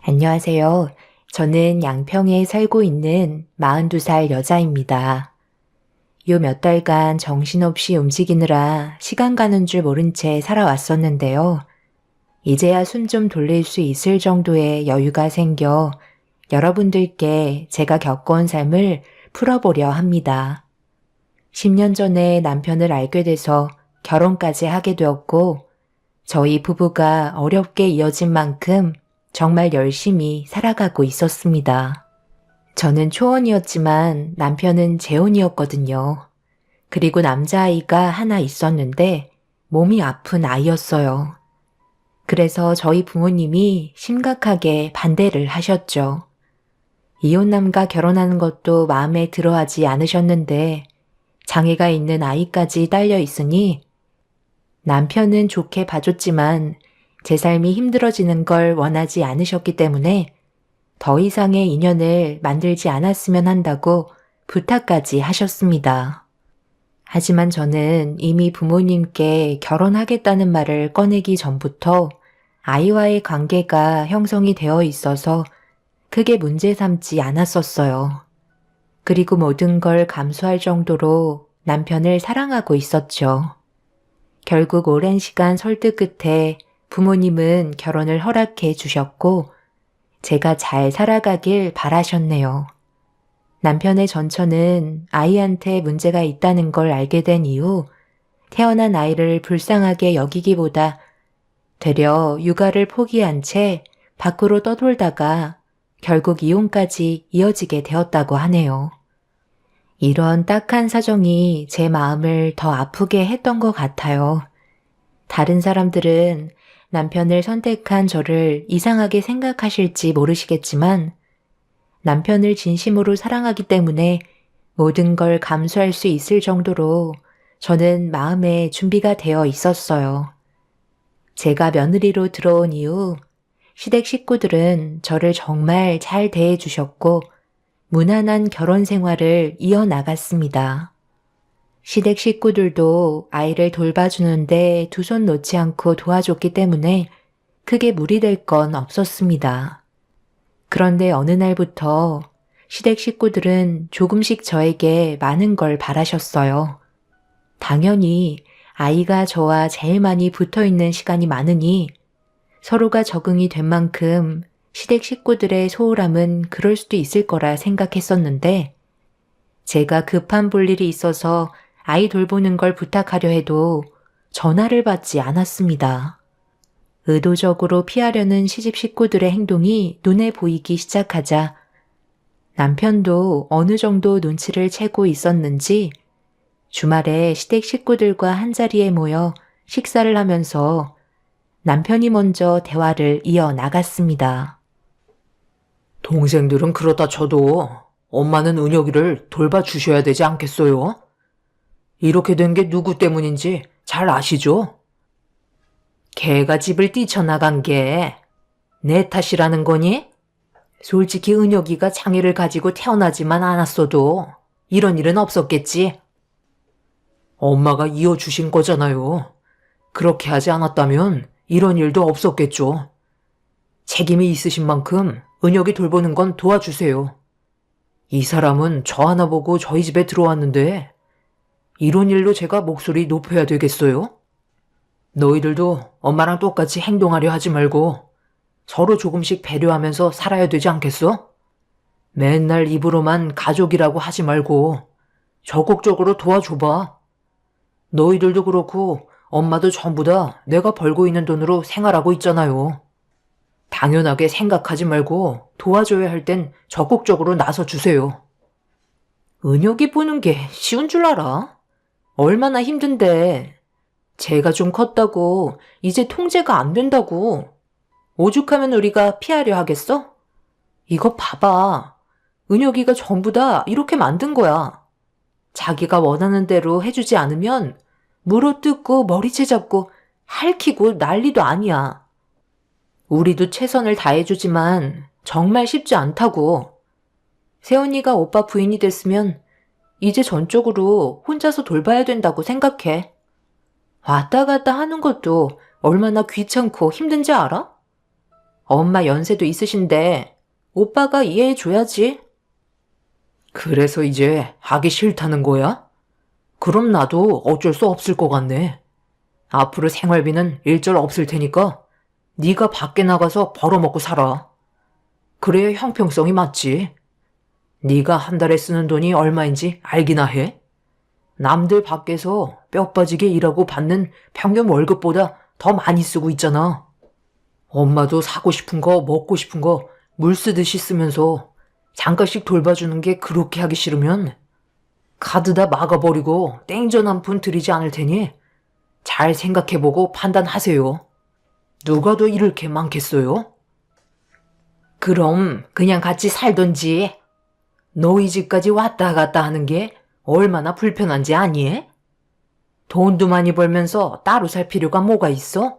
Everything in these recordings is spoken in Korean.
안녕하세요. 저는 양평에 살고 있는 42살 여자입니다. 요 몇 달간 정신없이 움직이느라 시간 가는 줄 모른 채 살아왔었는데요. 이제야 숨 좀 돌릴 수 있을 정도의 여유가 생겨 여러분들께 제가 겪어온 삶을 풀어보려 합니다. 10년 전에 남편을 알게 돼서 결혼까지 하게 되었고, 저희 부부가 어렵게 이어진 만큼 정말 열심히 살아가고 있었습니다. 저는 초원이었지만 남편은 재혼이었거든요. 그리고 남자아이가 하나 있었는데 몸이 아픈 아이였어요. 그래서 저희 부모님이 심각하게 반대를 하셨죠. 이혼남과 결혼하는 것도 마음에 들어하지 않으셨는데 장애가 있는 아이까지 딸려 있으니 남편은 좋게 봐줬지만 제 삶이 힘들어지는 걸 원하지 않으셨기 때문에 더 이상의 인연을 만들지 않았으면 한다고 부탁까지 하셨습니다. 하지만 저는 이미 부모님께 결혼하겠다는 말을 꺼내기 전부터 아이와의 관계가 형성이 되어 있어서 크게 문제 삼지 않았었어요. 그리고 모든 걸 감수할 정도로 남편을 사랑하고 있었죠. 결국 오랜 시간 설득 끝에 부모님은 결혼을 허락해 주셨고 제가 잘 살아가길 바라셨네요. 남편의 전처는 아이한테 문제가 있다는 걸 알게 된 이후 태어난 아이를 불쌍하게 여기기보다 되려 육아를 포기한 채 밖으로 떠돌다가 결국 이혼까지 이어지게 되었다고 하네요. 이런 딱한 사정이 제 마음을 더 아프게 했던 것 같아요. 다른 사람들은 남편을 선택한 저를 이상하게 생각하실지 모르시겠지만 남편을 진심으로 사랑하기 때문에 모든 걸 감수할 수 있을 정도로 저는 마음에 준비가 되어 있었어요. 제가 며느리로 들어온 이후 시댁 식구들은 저를 정말 잘 대해 주셨고 무난한 결혼 생활을 이어나갔습니다. 시댁 식구들도 아이를 돌봐주는데 두 손 놓지 않고 도와줬기 때문에 크게 무리될 건 없었습니다. 그런데 어느 날부터 시댁 식구들은 조금씩 저에게 많은 걸 바라셨어요. 당연히 아이가 저와 제일 많이 붙어 있는 시간이 많으니 서로가 적응이 된 만큼 시댁 식구들의 소홀함은 그럴 수도 있을 거라 생각했었는데 제가 급한 볼일이 있어서 아이 돌보는 걸 부탁하려 해도 전화를 받지 않았습니다. 의도적으로 피하려는 시집 식구들의 행동이 눈에 보이기 시작하자 남편도 어느 정도 눈치를 채고 있었는지 주말에 시댁 식구들과 한자리에 모여 식사를 하면서 남편이 먼저 대화를 이어나갔습니다. 동생들은 그러다 쳐도 엄마는 은혁이를 돌봐주셔야 되지 않겠어요? 이렇게 된 게 누구 때문인지 잘 아시죠? 걔가 집을 뛰쳐나간 게 내 탓이라는 거니? 솔직히 은혁이가 장애를 가지고 태어나지만 않았어도 이런 일은 없었겠지. 엄마가 이어주신 거잖아요. 그렇게 하지 않았다면 이런 일도 없었겠죠. 책임이 있으신 만큼 은혁이 돌보는 건 도와주세요. 이 사람은 저 하나 보고 저희 집에 들어왔는데 이런 일로 제가 목소리 높여야 되겠어요? 너희들도 엄마랑 똑같이 행동하려 하지 말고 서로 조금씩 배려하면서 살아야 되지 않겠어? 맨날 입으로만 가족이라고 하지 말고 적극적으로 도와줘봐. 너희들도 그렇고 엄마도 전부 다 내가 벌고 있는 돈으로 생활하고 있잖아요. 당연하게 생각하지 말고 도와줘야 할 땐 적극적으로 나서주세요. 은혁이 보는 게 쉬운 줄 알아? 얼마나 힘든데. 제가 좀 컸다고 이제 통제가 안 된다고. 오죽하면 우리가 피하려 하겠어? 이거 봐봐. 은혁이가 전부 다 이렇게 만든 거야. 자기가 원하는 대로 해주지 않으면 물어뜯고 머리채 잡고 핥히고 난리도 아니야. 우리도 최선을 다해주지만 정말 쉽지 않다고. 세훈이가 오빠 부인이 됐으면 이제 전적으로 혼자서 돌봐야 된다고 생각해. 왔다 갔다 하는 것도 얼마나 귀찮고 힘든지 알아? 엄마 연세도 있으신데 오빠가 이해해줘야지. 그래서 이제 하기 싫다는 거야? 그럼 나도 어쩔 수 없을 것 같네. 앞으로 생활비는 일절 없을 테니까 네가 밖에 나가서 벌어먹고 살아. 그래야 형평성이 맞지. 네가 한 달에 쓰는 돈이 얼마인지 알기나 해? 남들 밖에서 뼈 빠지게 일하고 받는 평균 월급보다 더 많이 쓰고 있잖아. 엄마도 사고 싶은 거 먹고 싶은 거 물 쓰듯이 쓰면서 잠깐씩 돌봐주는 게 그렇게 하기 싫으면 카드 다 막아버리고 땡전 한 푼 드리지 않을 테니 잘 생각해보고 판단하세요. 누가 더 잃을 게 많겠어요? 그럼 그냥 같이 살던지. 너희 집까지 왔다 갔다 하는 게 얼마나 불편한지 아니? 돈도 많이 벌면서 따로 살 필요가 뭐가 있어?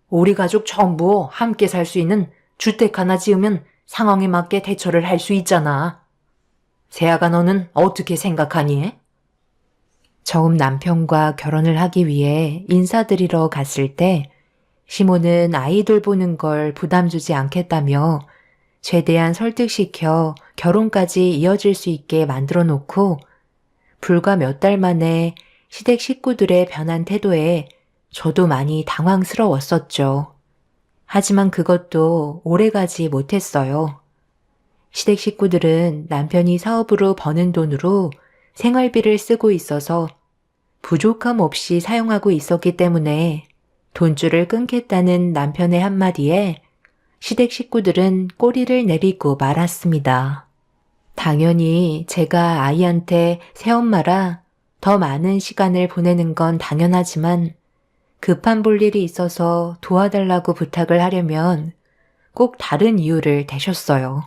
우리 가족 전부 함께 살 수 있는 주택 하나 지으면 상황에 맞게 대처를 할 수 있잖아. 세아가 너는 어떻게 생각하니? 처음 남편과 결혼을 하기 위해 인사드리러 갔을 때 시모는 아이돌 보는 걸 부담 주지 않겠다며 최대한 설득시켜 결혼까지 이어질 수 있게 만들어 놓고 불과 몇 달 만에 시댁 식구들의 변한 태도에 저도 많이 당황스러웠었죠. 하지만 그것도 오래가지 못했어요. 시댁 식구들은 남편이 사업으로 버는 돈으로 생활비를 쓰고 있어서 부족함 없이 사용하고 있었기 때문에 돈줄을 끊겠다는 남편의 한마디에 시댁 식구들은 꼬리를 내리고 말았습니다. 당연히 제가 아이한테 새엄마라 더 많은 시간을 보내는 건 당연하지만 급한 볼 일이 있어서 도와달라고 부탁을 하려면 꼭 다른 이유를 대셨어요.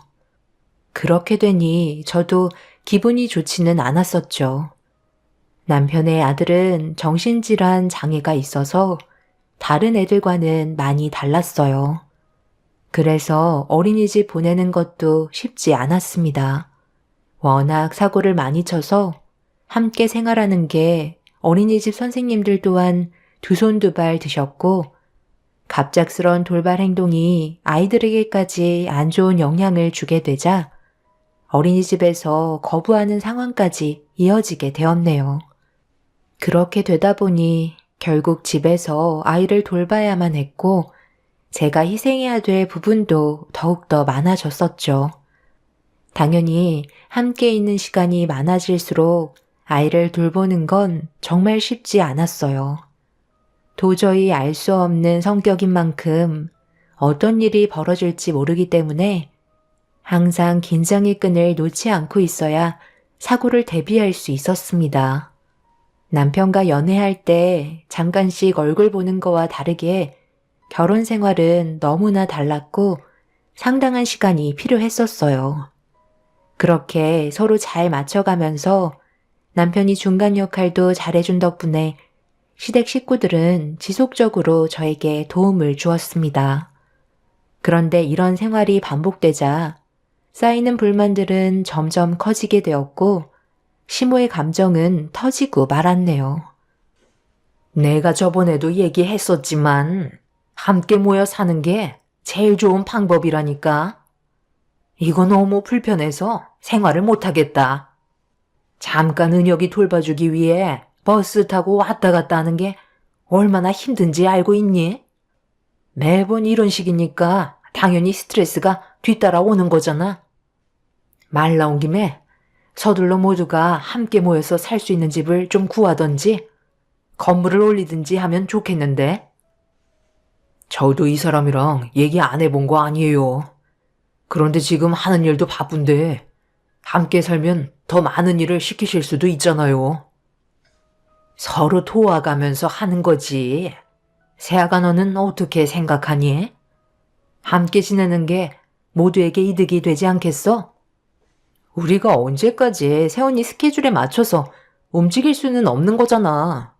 그렇게 되니 저도 기분이 좋지는 않았었죠. 남편의 아들은 정신질환 장애가 있어서 다른 애들과는 많이 달랐어요. 그래서 어린이집 보내는 것도 쉽지 않았습니다. 워낙 사고를 많이 쳐서 함께 생활하는 게 어린이집 선생님들 또한 두 손 두 발 드셨고 갑작스런 돌발 행동이 아이들에게까지 안 좋은 영향을 주게 되자 어린이집에서 거부하는 상황까지 이어지게 되었네요. 그렇게 되다 보니 결국 집에서 아이를 돌봐야만 했고 제가 희생해야 될 부분도 더욱더 많아졌었죠. 당연히 함께 있는 시간이 많아질수록 아이를 돌보는 건 정말 쉽지 않았어요. 도저히 알 수 없는 성격인 만큼 어떤 일이 벌어질지 모르기 때문에 항상 긴장의 끈을 놓지 않고 있어야 사고를 대비할 수 있었습니다. 남편과 연애할 때 잠깐씩 얼굴 보는 거와 다르게 결혼 생활은 너무나 달랐고 상당한 시간이 필요했었어요. 그렇게 서로 잘 맞춰가면서 남편이 중간 역할도 잘해준 덕분에 시댁 식구들은 지속적으로 저에게 도움을 주었습니다. 그런데 이런 생활이 반복되자 쌓이는 불만들은 점점 커지게 되었고 시모의 감정은 터지고 말았네요. 내가 저번에도 얘기했었지만 함께 모여 사는 게 제일 좋은 방법이라니까. 이거 너무 불편해서 생활을 못하겠다. 잠깐 은혁이 돌봐주기 위해 버스 타고 왔다 갔다 하는 게 얼마나 힘든지 알고 있니? 매번 이런 식이니까 당연히 스트레스가 뒤따라오는 거잖아. 말 나온 김에 서둘러 모두가 함께 모여서 살 수 있는 집을 좀 구하던지 건물을 올리든지 하면 좋겠는데. 저도 이 사람이랑 얘기 안 해본 거 아니에요. 그런데 지금 하는 일도 바쁜데 함께 살면 더 많은 일을 시키실 수도 있잖아요. 서로 도와가면서 하는 거지. 세아가 너는 어떻게 생각하니? 함께 지내는 게 모두에게 이득이 되지 않겠어? 우리가 언제까지 세훈이 스케줄에 맞춰서 움직일 수는 없는 거잖아.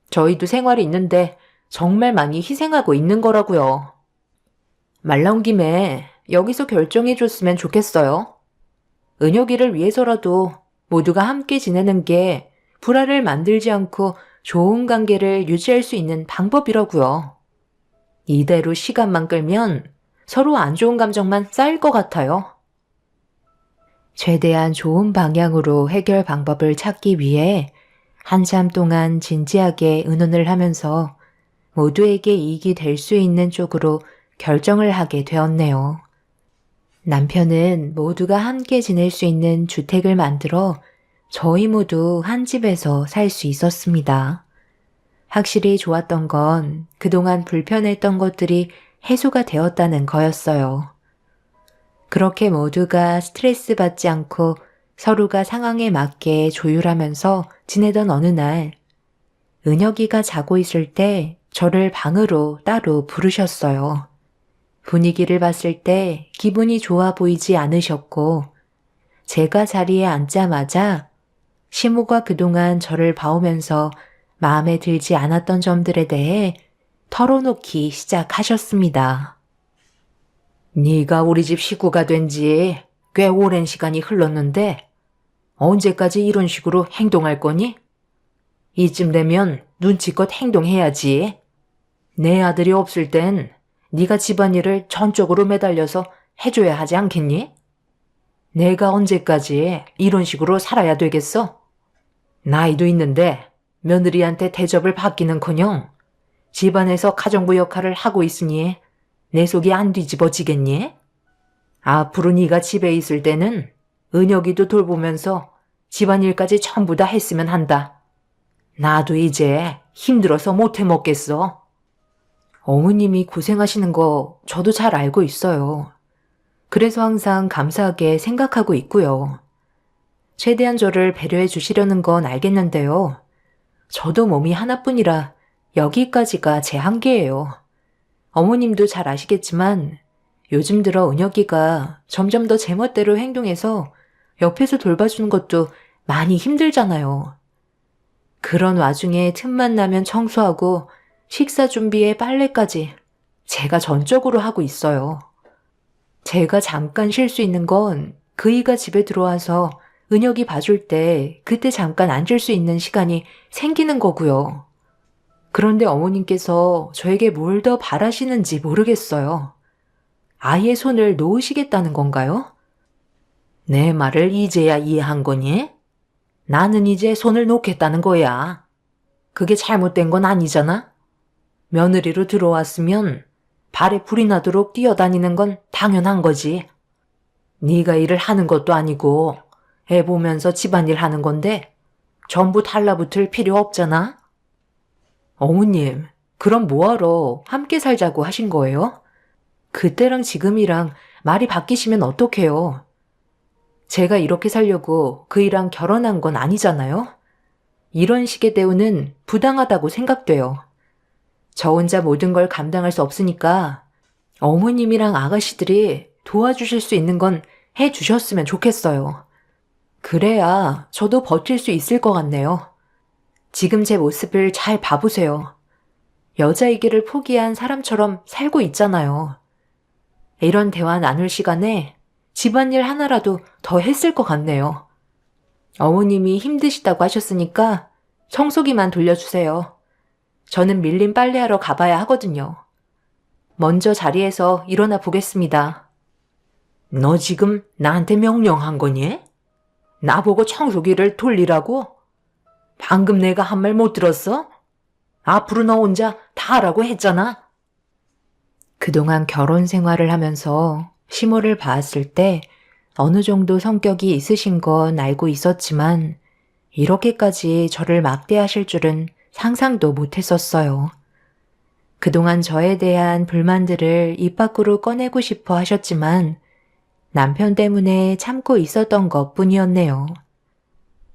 저희도 생활이 있는데 정말 많이 희생하고 있는 거라고요. 말 나온 김에 여기서 결정해 줬으면 좋겠어요. 은혁이를 위해서라도 모두가 함께 지내는 게 불화를 만들지 않고 좋은 관계를 유지할 수 있는 방법이라고요. 이대로 시간만 끌면 서로 안 좋은 감정만 쌓일 것 같아요. 최대한 좋은 방향으로 해결 방법을 찾기 위해 한참 동안 진지하게 의논을 하면서 모두에게 이익이 될 수 있는 쪽으로 결정을 하게 되었네요. 남편은 모두가 함께 지낼 수 있는 주택을 만들어 저희 모두 한 집에서 살 수 있었습니다. 확실히 좋았던 건 그동안 불편했던 것들이 해소가 되었다는 거였어요. 그렇게 모두가 스트레스 받지 않고 서로가 상황에 맞게 조율하면서 지내던 어느 날, 은혁이가 자고 있을 때 저를 방으로 따로 부르셨어요. 분위기를 봤을 때 기분이 좋아 보이지 않으셨고, 제가 자리에 앉자마자 시모가 그동안 저를 봐오면서 마음에 들지 않았던 점들에 대해 털어놓기 시작하셨습니다. 네가 우리 집 식구가 된 지 꽤 오랜 시간이 흘렀는데 언제까지 이런 식으로 행동할 거니? 이쯤 되면 눈치껏 행동해야지. 내 아들이 없을 땐 네가 집안일을 전적으로 매달려서 해줘야 하지 않겠니? 내가 언제까지 이런 식으로 살아야 되겠어? 나이도 있는데 며느리한테 대접을 받기는커녕 집안에서 가정부 역할을 하고 있으니 내 속이 안 뒤집어지겠니? 앞으로 네가 집에 있을 때는 은혁이도 돌보면서 집안일까지 전부 다 했으면 한다. 나도 이제 힘들어서 못 해먹겠어. 어머님이 고생하시는 거 저도 잘 알고 있어요. 그래서 항상 감사하게 생각하고 있고요. 최대한 저를 배려해 주시려는 건 알겠는데요. 저도 몸이 하나뿐이라 여기까지가 제 한계예요. 어머님도 잘 아시겠지만 요즘 들어 은혁이가 점점 더 제멋대로 행동해서 옆에서 돌봐주는 것도 많이 힘들잖아요. 그런 와중에 틈만 나면 청소하고 식사 준비에 빨래까지 제가 전적으로 하고 있어요. 제가 잠깐 쉴 수 있는 건 그이가 집에 들어와서 은혁이 봐줄 때 그때 잠깐 앉을 수 있는 시간이 생기는 거고요. 그런데 어머님께서 저에게 뭘 더 바라시는지 모르겠어요. 아예 손을 놓으시겠다는 건가요? 내 말을 이제야 이해한 거니? 나는 이제 손을 놓겠다는 거야. 그게 잘못된 건 아니잖아? 며느리로 들어왔으면 발에 불이 나도록 뛰어다니는 건 당연한 거지. 네가 일을 하는 것도 아니고 애 보면서 집안일 하는 건데 전부 달라붙을 필요 없잖아? 어머님, 그럼 뭐하러 함께 살자고 하신 거예요? 그때랑 지금이랑 말이 바뀌시면 어떡해요? 제가 이렇게 살려고 그이랑 결혼한 건 아니잖아요? 이런 식의 대우는 부당하다고 생각돼요. 저 혼자 모든 걸 감당할 수 없으니까 어머님이랑 아가씨들이 도와주실 수 있는 건 해주셨으면 좋겠어요. 그래야 저도 버틸 수 있을 것 같네요. 지금 제 모습을 잘 봐보세요. 여자이기를 포기한 사람처럼 살고 있잖아요. 이런 대화 나눌 시간에 집안일 하나라도 더 했을 것 같네요. 어머님이 힘드시다고 하셨으니까 청소기만 돌려주세요. 저는 밀린 빨래하러 가봐야 하거든요. 먼저 자리에서 일어나 보겠습니다. 너 지금 나한테 명령한 거니? 나보고 청소기를 돌리라고? 방금 내가 한 말 못 들었어? 앞으로 너 혼자 다 하라고 했잖아. 그동안 결혼 생활을 하면서 시모를 봤을 때 어느 정도 성격이 있으신 건 알고 있었지만 이렇게까지 저를 막대하실 줄은 상상도 못했었어요. 그동안 저에 대한 불만들을 입 밖으로 꺼내고 싶어 하셨지만 남편 때문에 참고 있었던 것 뿐이었네요.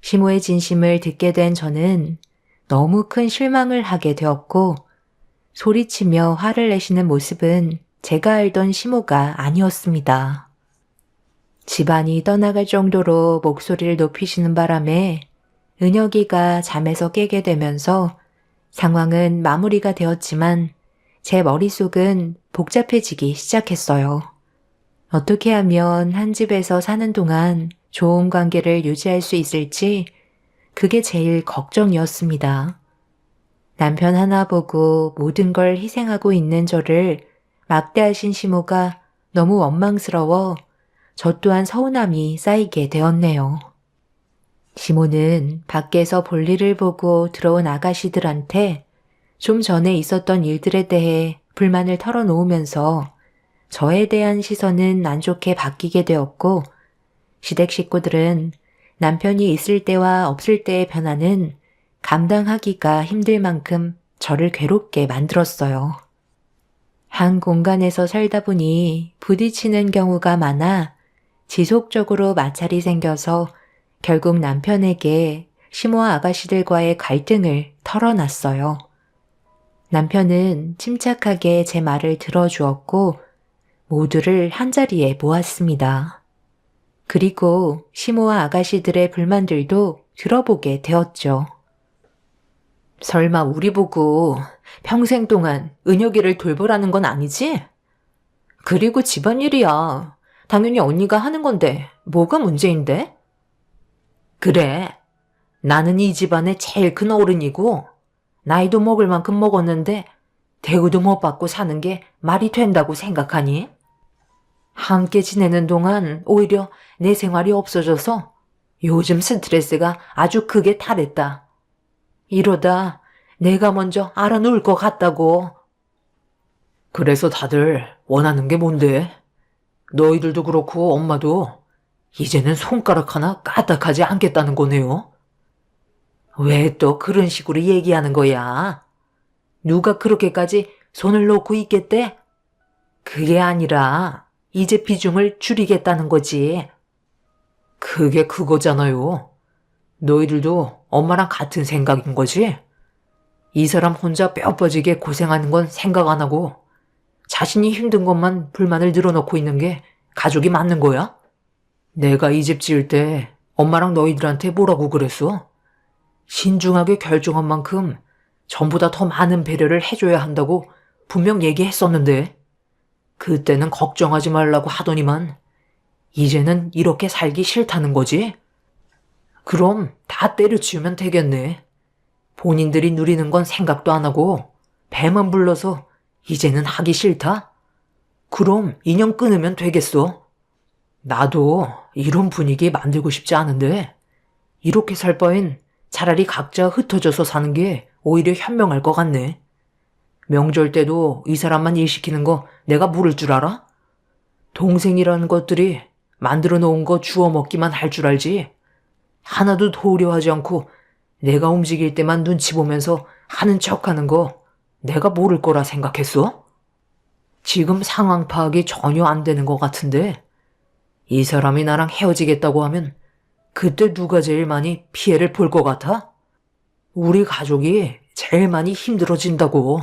시모의 진심을 듣게 된 저는 너무 큰 실망을 하게 되었고 소리치며 화를 내시는 모습은 제가 알던 시모가 아니었습니다. 집안이 떠나갈 정도로 목소리를 높이시는 바람에 은혁이가 잠에서 깨게 되면서 상황은 마무리가 되었지만 제 머릿속은 복잡해지기 시작했어요. 어떻게 하면 한 집에서 사는 동안 좋은 관계를 유지할 수 있을지 그게 제일 걱정이었습니다. 남편 하나 보고 모든 걸 희생하고 있는 저를 막대하신 시모가 너무 원망스러워 저 또한 서운함이 쌓이게 되었네요. 시모는 밖에서 볼일을 보고 들어온 아가씨들한테 좀 전에 있었던 일들에 대해 불만을 털어놓으면서 저에 대한 시선은 안 좋게 바뀌게 되었고, 시댁 식구들은 남편이 있을 때와 없을 때의 변화는 감당하기가 힘들 만큼 저를 괴롭게 만들었어요. 한 공간에서 살다 보니 부딪히는 경우가 많아 지속적으로 마찰이 생겨서 결국 남편에게 시모아 아가씨들과의 갈등을 털어놨어요. 남편은 침착하게 제 말을 들어주었고 모두를 한자리에 모았습니다. 그리고 시모아 아가씨들의 불만들도 들어보게 되었죠. 설마 우리 보고 평생 동안 은혁이를 돌보라는 건 아니지? 그리고 집안일이야. 당연히 언니가 하는 건데 뭐가 문제인데? 그래. 나는 이 집안의 제일 큰 어른이고 나이도 먹을 만큼 먹었는데 대우도 못 받고 사는 게 말이 된다고 생각하니? 함께 지내는 동안 오히려 내 생활이 없어져서 요즘 스트레스가 아주 크게 탈했다. 이러다 내가 먼저 알아놓을 것 같다고. 그래서 다들 원하는 게 뭔데? 너희들도 그렇고 엄마도 이제는 손가락 하나 까딱하지 않겠다는 거네요. 왜 또 그런 식으로 얘기하는 거야? 누가 그렇게까지 손을 놓고 있겠대? 그게 아니라 이제 비중을 줄이겠다는 거지. 그게 그거잖아요. 너희들도 엄마랑 같은 생각인 거지? 이 사람 혼자 뼈 빠지게 고생하는 건 생각 안 하고 자신이 힘든 것만 불만을 늘어놓고 있는 게 가족이 맞는 거야? 내가 이 집 지을 때 엄마랑 너희들한테 뭐라고 그랬어? 신중하게 결정한 만큼 전보다 더 많은 배려를 해줘야 한다고 분명 얘기했었는데 그때는 걱정하지 말라고 하더니만 이제는 이렇게 살기 싫다는 거지? 그럼 다 때려치우면 되겠네. 본인들이 누리는 건 생각도 안 하고 배만 불러서 이제는 하기 싫다? 그럼 인연 끊으면 되겠어. 나도 이런 분위기 만들고 싶지 않은데 이렇게 살 바엔 차라리 각자 흩어져서 사는 게 오히려 현명할 것 같네. 명절 때도 이 사람만 일 시키는 거 내가 모를 줄 알아? 동생이라는 것들이 만들어 놓은 거 주워 먹기만 할 줄 알지. 하나도 도우려 하지 않고 내가 움직일 때만 눈치 보면서 하는 척하는 거 내가 모를 거라 생각했어? 지금 상황 파악이 전혀 안 되는 것 같은데 이 사람이 나랑 헤어지겠다고 하면 그때 누가 제일 많이 피해를 볼 것 같아? 우리 가족이 제일 많이 힘들어진다고.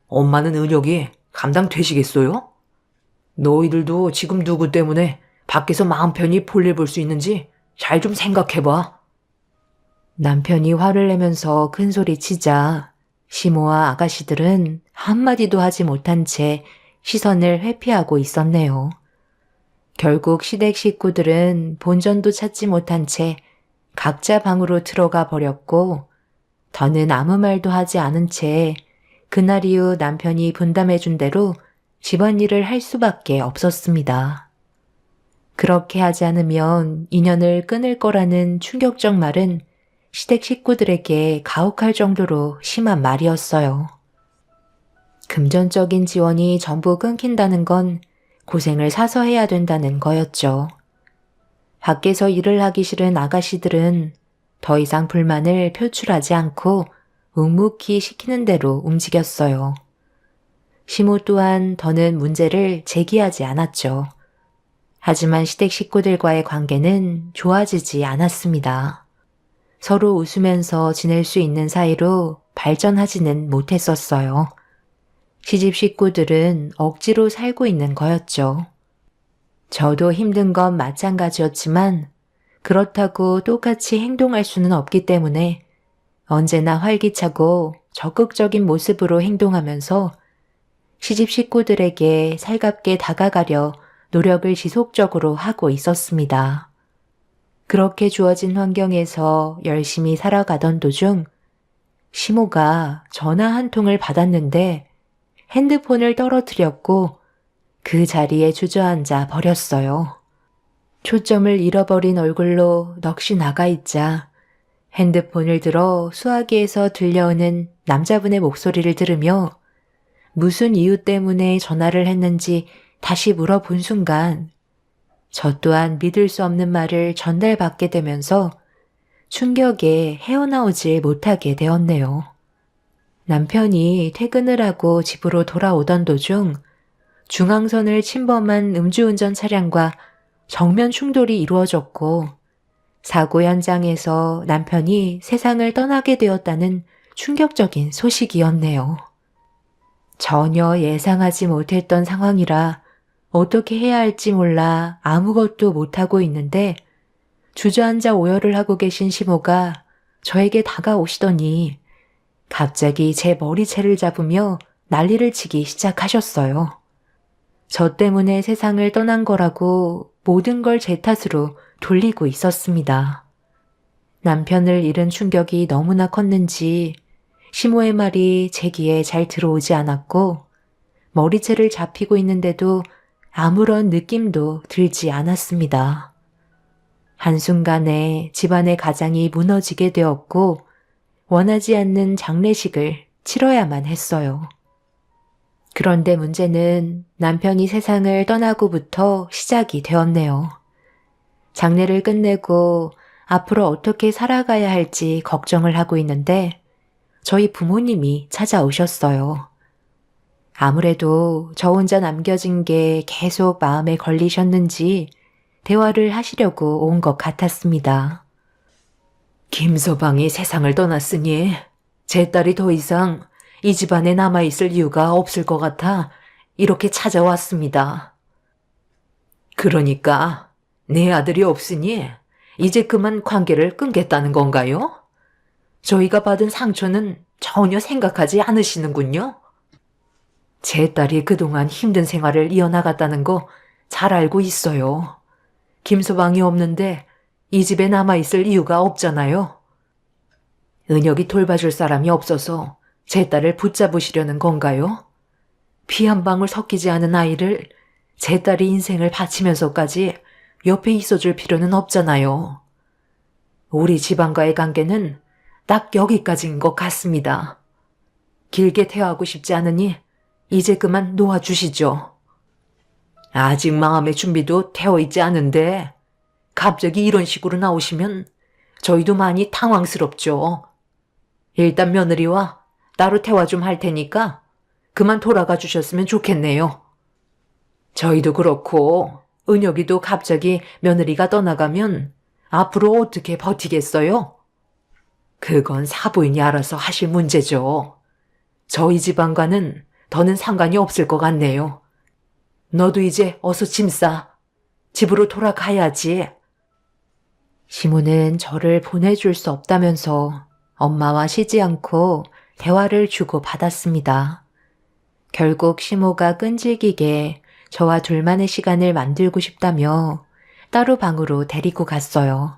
엄마는 은혁이 감당되시겠어요? 너희들도 지금 누구 때문에 밖에서 마음 편히 볼일 볼 수 있는지 잘 좀 생각해봐. 남편이 화를 내면서 큰 소리 치자 시모와 아가씨들은 한마디도 하지 못한 채 시선을 회피하고 있었네요. 결국 시댁 식구들은 본전도 찾지 못한 채 각자 방으로 들어가 버렸고 더는 아무 말도 하지 않은 채 그날 이후 남편이 분담해준 대로 집안일을 할 수밖에 없었습니다. 그렇게 하지 않으면 인연을 끊을 거라는 충격적 말은 시댁 식구들에게 가혹할 정도로 심한 말이었어요. 금전적인 지원이 전부 끊긴다는 건 고생을 사서 해야 된다는 거였죠. 밖에서 일을 하기 싫은 아가씨들은 더 이상 불만을 표출하지 않고 묵묵히 시키는 대로 움직였어요. 시모 또한 더는 문제를 제기하지 않았죠. 하지만 시댁 식구들과의 관계는 좋아지지 않았습니다. 서로 웃으면서 지낼 수 있는 사이로 발전하지는 못했었어요. 시집 식구들은 억지로 살고 있는 거였죠. 저도 힘든 건 마찬가지였지만 그렇다고 똑같이 행동할 수는 없기 때문에 언제나 활기차고 적극적인 모습으로 행동하면서 시집 식구들에게 살갑게 다가가려 노력을 지속적으로 하고 있었습니다. 그렇게 주어진 환경에서 열심히 살아가던 도중 시모가 전화 한 통을 받았는데 핸드폰을 떨어뜨렸고 그 자리에 주저앉아 버렸어요. 초점을 잃어버린 얼굴로 넋이 나가 있자 핸드폰을 들어 수화기에서 들려오는 남자분의 목소리를 들으며 무슨 이유 때문에 전화를 했는지 다시 물어본 순간 저 또한 믿을 수 없는 말을 전달받게 되면서 충격에 헤어나오질 못하게 되었네요. 남편이 퇴근을 하고 집으로 돌아오던 도중 중앙선을 침범한 음주운전 차량과 정면 충돌이 이루어졌고 사고 현장에서 남편이 세상을 떠나게 되었다는 충격적인 소식이었네요. 전혀 예상하지 못했던 상황이라 어떻게 해야 할지 몰라 아무것도 못하고 있는데 주저앉아 오열을 하고 계신 시모가 저에게 다가오시더니 갑자기 제 머리채를 잡으며 난리를 치기 시작하셨어요. 저 때문에 세상을 떠난 거라고 모든 걸 제 탓으로 돌리고 있었습니다. 남편을 잃은 충격이 너무나 컸는지 시모의 말이 제 귀에 잘 들어오지 않았고 머리채를 잡히고 있는데도 아무런 느낌도 들지 않았습니다. 한순간에 집안의 가장이 무너지게 되었고 원하지 않는 장례식을 치러야만 했어요. 그런데 문제는 남편이 세상을 떠나고부터 시작이 되었네요. 장례를 끝내고 앞으로 어떻게 살아가야 할지 걱정을 하고 있는데 저희 부모님이 찾아오셨어요. 아무래도 저 혼자 남겨진 게 계속 마음에 걸리셨는지 대화를 하시려고 온 것 같았습니다. 김서방이 세상을 떠났으니 제 딸이 더 이상 이 집안에 남아있을 이유가 없을 것 같아 이렇게 찾아왔습니다. 그러니까 내 아들이 없으니 이제 그만 관계를 끊겠다는 건가요? 저희가 받은 상처는 전혀 생각하지 않으시는군요. 제 딸이 그동안 힘든 생활을 이어나갔다는 거 잘 알고 있어요. 김서방이 없는데 이 집에 남아있을 이유가 없잖아요. 은혁이 돌봐줄 사람이 없어서 제 딸을 붙잡으시려는 건가요? 피 한 방울 섞이지 않은 아이를 제 딸이 인생을 바치면서까지 옆에 있어줄 필요는 없잖아요. 우리 집안과의 관계는 딱 여기까지인 것 같습니다. 길게 태워하고 싶지 않으니 이제 그만 놓아주시죠. 아직 마음의 준비도 되어 있지 않은데 갑자기 이런 식으로 나오시면 저희도 많이 당황스럽죠. 일단 며느리와 따로 대화 좀 할 테니까 그만 돌아가 주셨으면 좋겠네요. 저희도 그렇고 은혁이도 갑자기 며느리가 떠나가면 앞으로 어떻게 버티겠어요? 그건 사부인이 알아서 하실 문제죠. 저희 집안과는 더는 상관이 없을 것 같네요. 너도 이제 어서 짐 싸. 집으로 돌아가야지. 시모는 저를 보내줄 수 없다면서 엄마와 쉬지 않고 대화를 주고받았습니다. 결국 시모가 끈질기게 저와 둘만의 시간을 만들고 싶다며 따로 방으로 데리고 갔어요.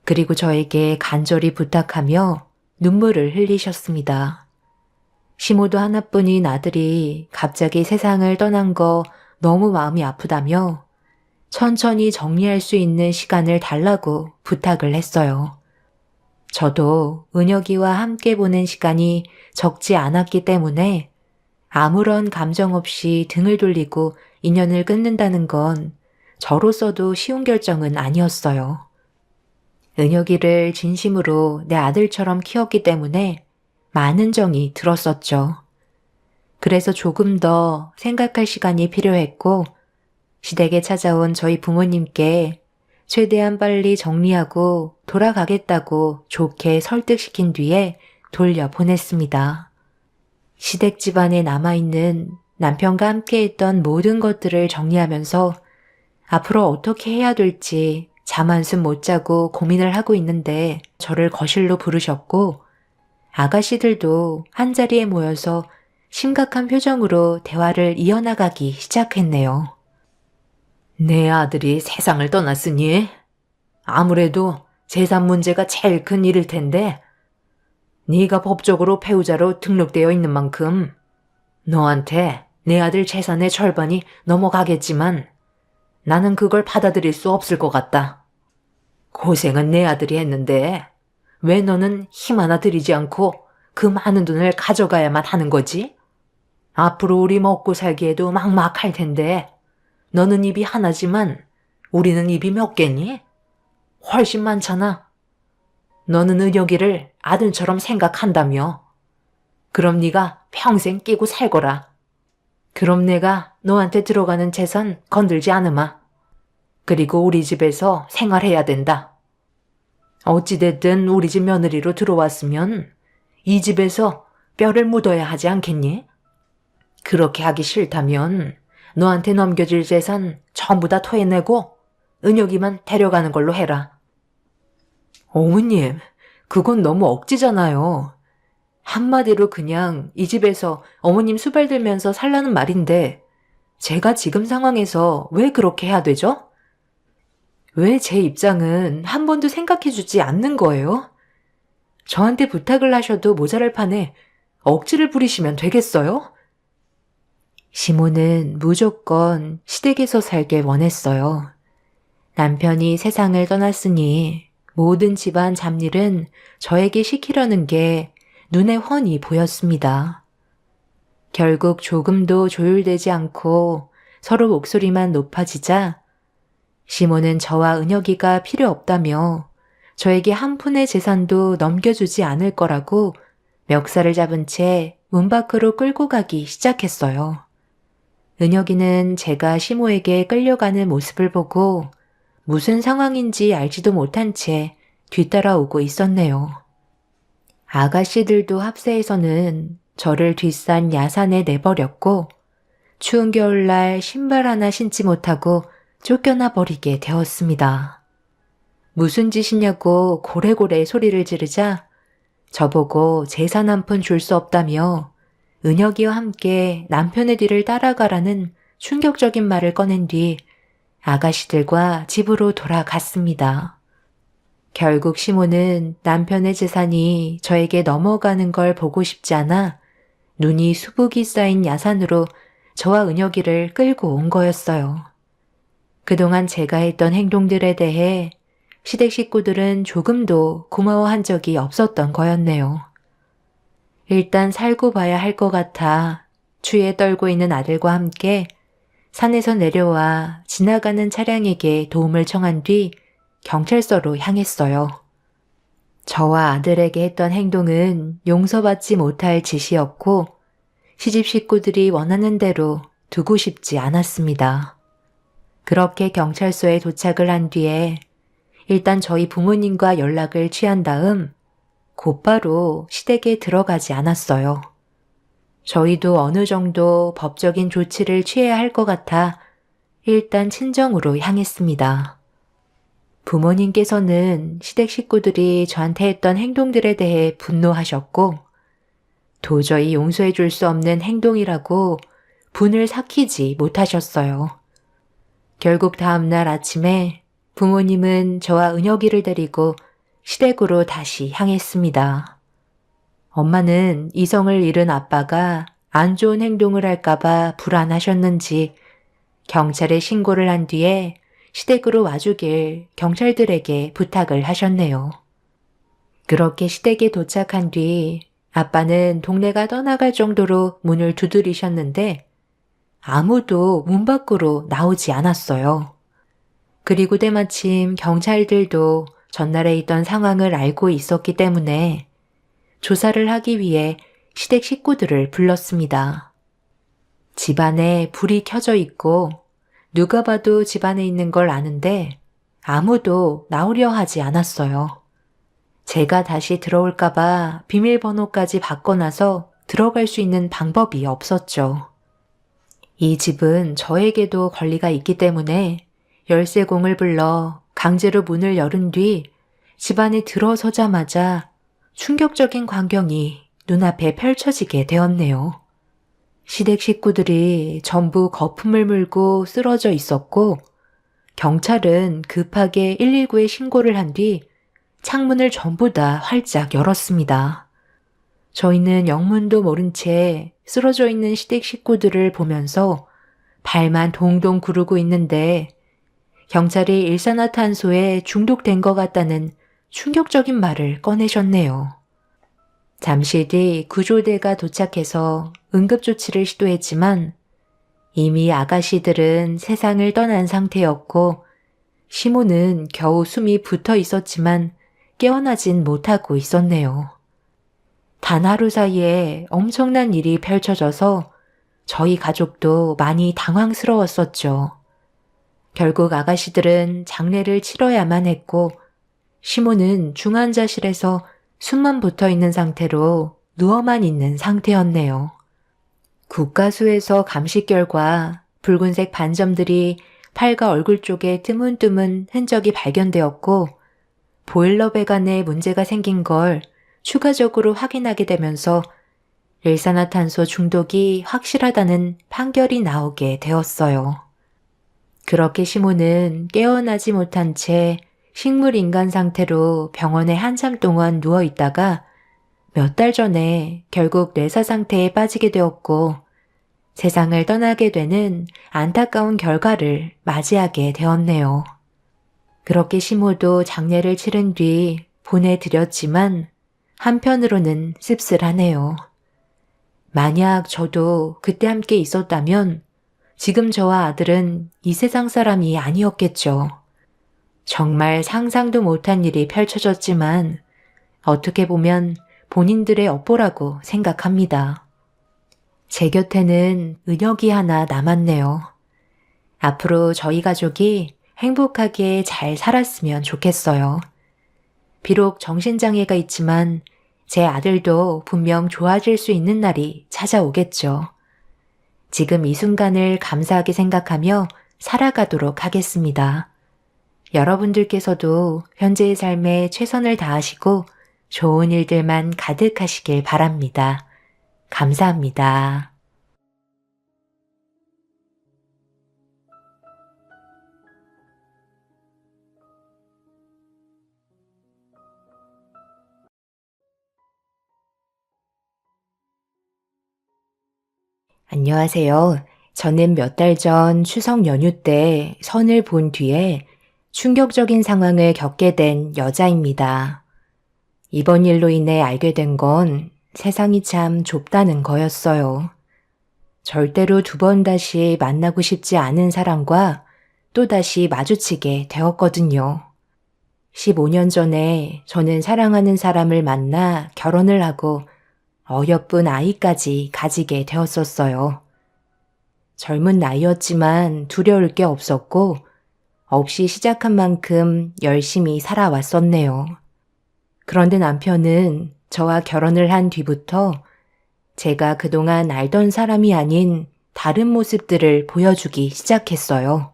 그리고 저에게 간절히 부탁하며 눈물을 흘리셨습니다. 시모도 하나뿐인 아들이 갑자기 세상을 떠난 거 너무 마음이 아프다며 천천히 정리할 수 있는 시간을 달라고 부탁을 했어요. 저도 은혁이와 함께 보낸 시간이 적지 않았기 때문에 아무런 감정 없이 등을 돌리고 인연을 끊는다는 건 저로서도 쉬운 결정은 아니었어요. 은혁이를 진심으로 내 아들처럼 키웠기 때문에 많은 정이 들었었죠. 그래서 조금 더 생각할 시간이 필요했고 시댁에 찾아온 저희 부모님께 최대한 빨리 정리하고 돌아가겠다고 좋게 설득시킨 뒤에 돌려보냈습니다. 시댁 집안에 남아있는 남편과 함께 했던 모든 것들을 정리하면서 앞으로 어떻게 해야 될지 잠 한숨 못 자고 고민을 하고 있는데 저를 거실로 부르셨고 아가씨들도 한자리에 모여서 심각한 표정으로 대화를 이어나가기 시작했네요. 내 아들이 세상을 떠났으니 아무래도 재산 문제가 제일 큰 일일 텐데 네가 법적으로 배우자로 등록되어 있는 만큼 너한테 내 아들 재산의 절반이 넘어가겠지만 나는 그걸 받아들일 수 없을 것 같다. 고생은 내 아들이 했는데 왜 너는 힘 하나 들이지 않고 그 많은 돈을 가져가야만 하는 거지? 앞으로 우리 먹고 살기에도 막막할 텐데 너는 입이 하나지만 우리는 입이 몇 개니? 훨씬 많잖아. 너는 은혁이를 아들처럼 생각한다며. 그럼 네가 평생 끼고 살거라. 그럼 내가 너한테 들어가는 재산 건들지 않으마. 그리고 우리 집에서 생활해야 된다. 어찌됐든 우리 집 며느리로 들어왔으면 이 집에서 뼈를 묻어야 하지 않겠니? 그렇게 하기 싫다면 너한테 넘겨질 재산 전부 다 토해내고 은혁이만 데려가는 걸로 해라. 어머님, 그건 너무 억지잖아요. 한마디로 그냥 이 집에서 어머님 수발 들면서 살라는 말인데 제가 지금 상황에서 왜 그렇게 해야 되죠? 왜 제 입장은 한 번도 생각해주지 않는 거예요? 저한테 부탁을 하셔도 모자랄 판에 억지를 부리시면 되겠어요? 시모는 무조건 시댁에서 살길 원했어요. 남편이 세상을 떠났으니 모든 집안 잡일은 저에게 시키려는 게 눈에 훤히 보였습니다. 결국 조금도 조율되지 않고 서로 목소리만 높아지자 시모는 저와 은혁이가 필요 없다며 저에게 한 푼의 재산도 넘겨주지 않을 거라고 멱살을 잡은 채 문 밖으로 끌고 가기 시작했어요. 은혁이는 제가 시모에게 끌려가는 모습을 보고 무슨 상황인지 알지도 못한 채 뒤따라오고 있었네요. 아가씨들도 합세에서는 저를 뒷산 야산에 내버렸고 추운 겨울날 신발 하나 신지 못하고 쫓겨나 버리게 되었습니다. 무슨 짓이냐고 고래고래 소리를 지르자 저보고 재산 한 푼 줄 수 없다며 은혁이와 함께 남편의 뒤를 따라가라는 충격적인 말을 꺼낸 뒤 아가씨들과 집으로 돌아갔습니다. 결국 시모는 남편의 재산이 저에게 넘어가는 걸 보고 싶지 않아 눈이 수북이 쌓인 야산으로 저와 은혁이를 끌고 온 거였어요. 그동안 제가 했던 행동들에 대해 시댁 식구들은 조금도 고마워한 적이 없었던 거였네요. 일단 살고 봐야 할 것 같아 추위에 떨고 있는 아들과 함께 산에서 내려와 지나가는 차량에게 도움을 청한 뒤 경찰서로 향했어요. 저와 아들에게 했던 행동은 용서받지 못할 짓이었고 시집 식구들이 원하는 대로 두고 싶지 않았습니다. 그렇게 경찰서에 도착을 한 뒤에 일단 저희 부모님과 연락을 취한 다음 곧바로 시댁에 들어가지 않았어요. 저희도 어느 정도 법적인 조치를 취해야 할 것 같아 일단 친정으로 향했습니다. 부모님께서는 시댁 식구들이 저한테 했던 행동들에 대해 분노하셨고 도저히 용서해 줄 수 없는 행동이라고 분을 삭히지 못하셨어요. 결국 다음날 아침에 부모님은 저와 은혁이를 데리고 시댁으로 다시 향했습니다. 엄마는 이성을 잃은 아빠가 안 좋은 행동을 할까봐 불안하셨는지 경찰에 신고를 한 뒤에 시댁으로 와주길 경찰들에게 부탁을 하셨네요. 그렇게 시댁에 도착한 뒤 아빠는 동네가 떠나갈 정도로 문을 두드리셨는데 아무도 문 밖으로 나오지 않았어요. 그리고 때마침 경찰들도 전날에 있던 상황을 알고 있었기 때문에 조사를 하기 위해 시댁 식구들을 불렀습니다. 집안에 불이 켜져 있고 누가 봐도 집안에 있는 걸 아는데 아무도 나오려 하지 않았어요. 제가 다시 들어올까봐 비밀번호까지 바꿔놔서 들어갈 수 있는 방법이 없었죠. 이 집은 저에게도 권리가 있기 때문에 열쇠공을 불러 강제로 문을 열은 뒤 집안에 들어서자마자 충격적인 광경이 눈앞에 펼쳐지게 되었네요. 시댁 식구들이 전부 거품을 물고 쓰러져 있었고 경찰은 급하게 119에 신고를 한 뒤 창문을 전부 다 활짝 열었습니다. 저희는 영문도 모른 채 쓰러져 있는 시댁 식구들을 보면서 발만 동동 구르고 있는데 경찰이 일산화탄소에 중독된 것 같다는 충격적인 말을 꺼내셨네요. 잠시 뒤 구조대가 도착해서 응급조치를 시도했지만 이미 아가씨들은 세상을 떠난 상태였고 시모는 겨우 숨이 붙어 있었지만 깨어나진 못하고 있었네요. 단 하루 사이에 엄청난 일이 펼쳐져서 저희 가족도 많이 당황스러웠었죠. 결국 아가씨들은 장례를 치러야만 했고 시모는 중환자실에서 숨만 붙어 있는 상태로 누워만 있는 상태였네요. 국가수에서 감식 결과 붉은색 반점들이 팔과 얼굴 쪽에 뜨문뜨문 흔적이 발견되었고 보일러 배관에 문제가 생긴 걸 추가적으로 확인하게 되면서 일산화탄소 중독이 확실하다는 판결이 나오게 되었어요. 그렇게 시모는 깨어나지 못한 채 식물인간 상태로 병원에 한참 동안 누워있다가 몇 달 전에 결국 뇌사 상태에 빠지게 되었고 세상을 떠나게 되는 안타까운 결과를 맞이하게 되었네요. 그렇게 시모도 장례를 치른 뒤 보내드렸지만 한편으로는 씁쓸하네요. 만약 저도 그때 함께 있었다면 지금 저와 아들은 이 세상 사람이 아니었겠죠. 정말 상상도 못한 일이 펼쳐졌지만 어떻게 보면 본인들의 업보라고 생각합니다. 제 곁에는 은혁이 하나 남았네요. 앞으로 저희 가족이 행복하게 잘 살았으면 좋겠어요. 비록 정신장애가 있지만 제 아들도 분명 좋아질 수 있는 날이 찾아오겠죠. 지금 이 순간을 감사하게 생각하며 살아가도록 하겠습니다. 여러분들께서도 현재의 삶에 최선을 다하시고 좋은 일들만 가득하시길 바랍니다. 감사합니다. 안녕하세요. 저는 몇 달 전 추석 연휴 때 선을 본 뒤에 충격적인 상황을 겪게 된 여자입니다. 이번 일로 인해 알게 된 건 세상이 참 좁다는 거였어요. 절대로 두 번 다시 만나고 싶지 않은 사람과 또다시 마주치게 되었거든요. 15년 전에 저는 사랑하는 사람을 만나 결혼을 하고 어여쁜 아이까지 가지게 되었었어요. 젊은 나이였지만 두려울 게 없었고 없이 시작한 만큼 열심히 살아왔었네요. 그런데 남편은 저와 결혼을 한 뒤부터 제가 그동안 알던 사람이 아닌 다른 모습들을 보여주기 시작했어요.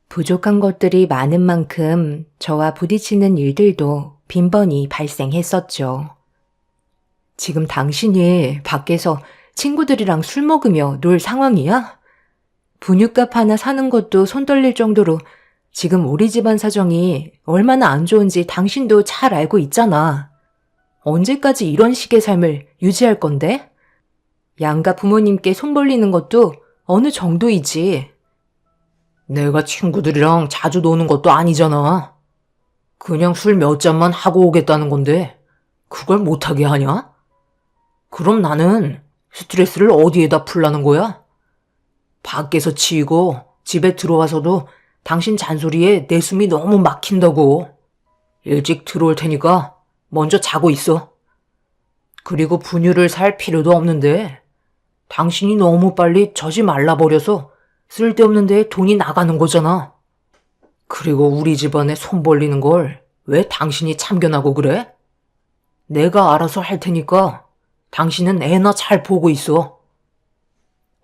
부족한 것들이 많은 만큼 저와 부딪히는 일들도 빈번히 발생했었죠. 지금 당신이 밖에서 친구들이랑 술 먹으며 놀 상황이야? 분유값 하나 사는 것도 손 떨릴 정도로 지금 우리 집안 사정이 얼마나 안 좋은지 당신도 잘 알고 있잖아. 언제까지 이런 식의 삶을 유지할 건데? 양가 부모님께 손 벌리는 것도 어느 정도이지. 내가 친구들이랑 자주 노는 것도 아니잖아. 그냥 술 몇 잔만 하고 오겠다는 건데 그걸 못하게 하냐? 그럼 나는 스트레스를 어디에다 풀라는 거야? 밖에서 치이고 집에 들어와서도 당신 잔소리에 내 숨이 너무 막힌다고. 일찍 들어올 테니까 먼저 자고 있어. 그리고 분유를 살 필요도 없는데 당신이 너무 빨리 젖이 말라버려서 쓸데없는 데에 돈이 나가는 거잖아. 그리고 우리 집안에 손 벌리는 걸 왜 당신이 참견하고 그래? 내가 알아서 할 테니까 당신은 애나 잘 보고 있어.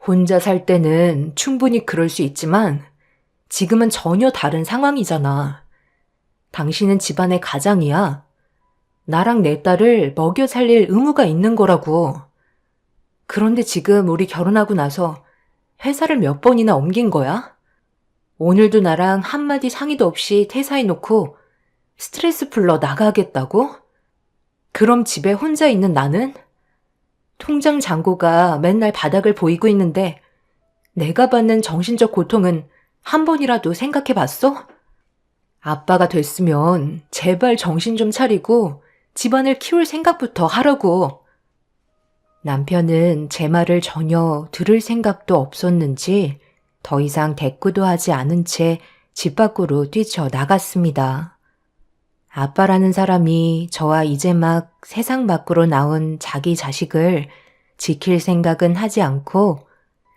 혼자 살 때는 충분히 그럴 수 있지만 지금은 전혀 다른 상황이잖아. 당신은 집안의 가장이야. 나랑 내 딸을 먹여 살릴 의무가 있는 거라고. 그런데 지금 우리 결혼하고 나서 회사를 몇 번이나 옮긴 거야? 오늘도 나랑 한마디 상의도 없이 퇴사해놓고 스트레스 풀러 나가겠다고? 그럼 집에 혼자 있는 나는? 통장 잔고가 맨날 바닥을 보이고 있는데 내가 받는 정신적 고통은 한 번이라도 생각해 봤어? 아빠가 됐으면 제발 정신 좀 차리고 집안을 키울 생각부터 하라고. 남편은 제 말을 전혀 들을 생각도 없었는지 더 이상 대꾸도 하지 않은 채 집 밖으로 뛰쳐나갔습니다. 아빠라는 사람이 저와 이제 막 세상 밖으로 나온 자기 자식을 지킬 생각은 하지 않고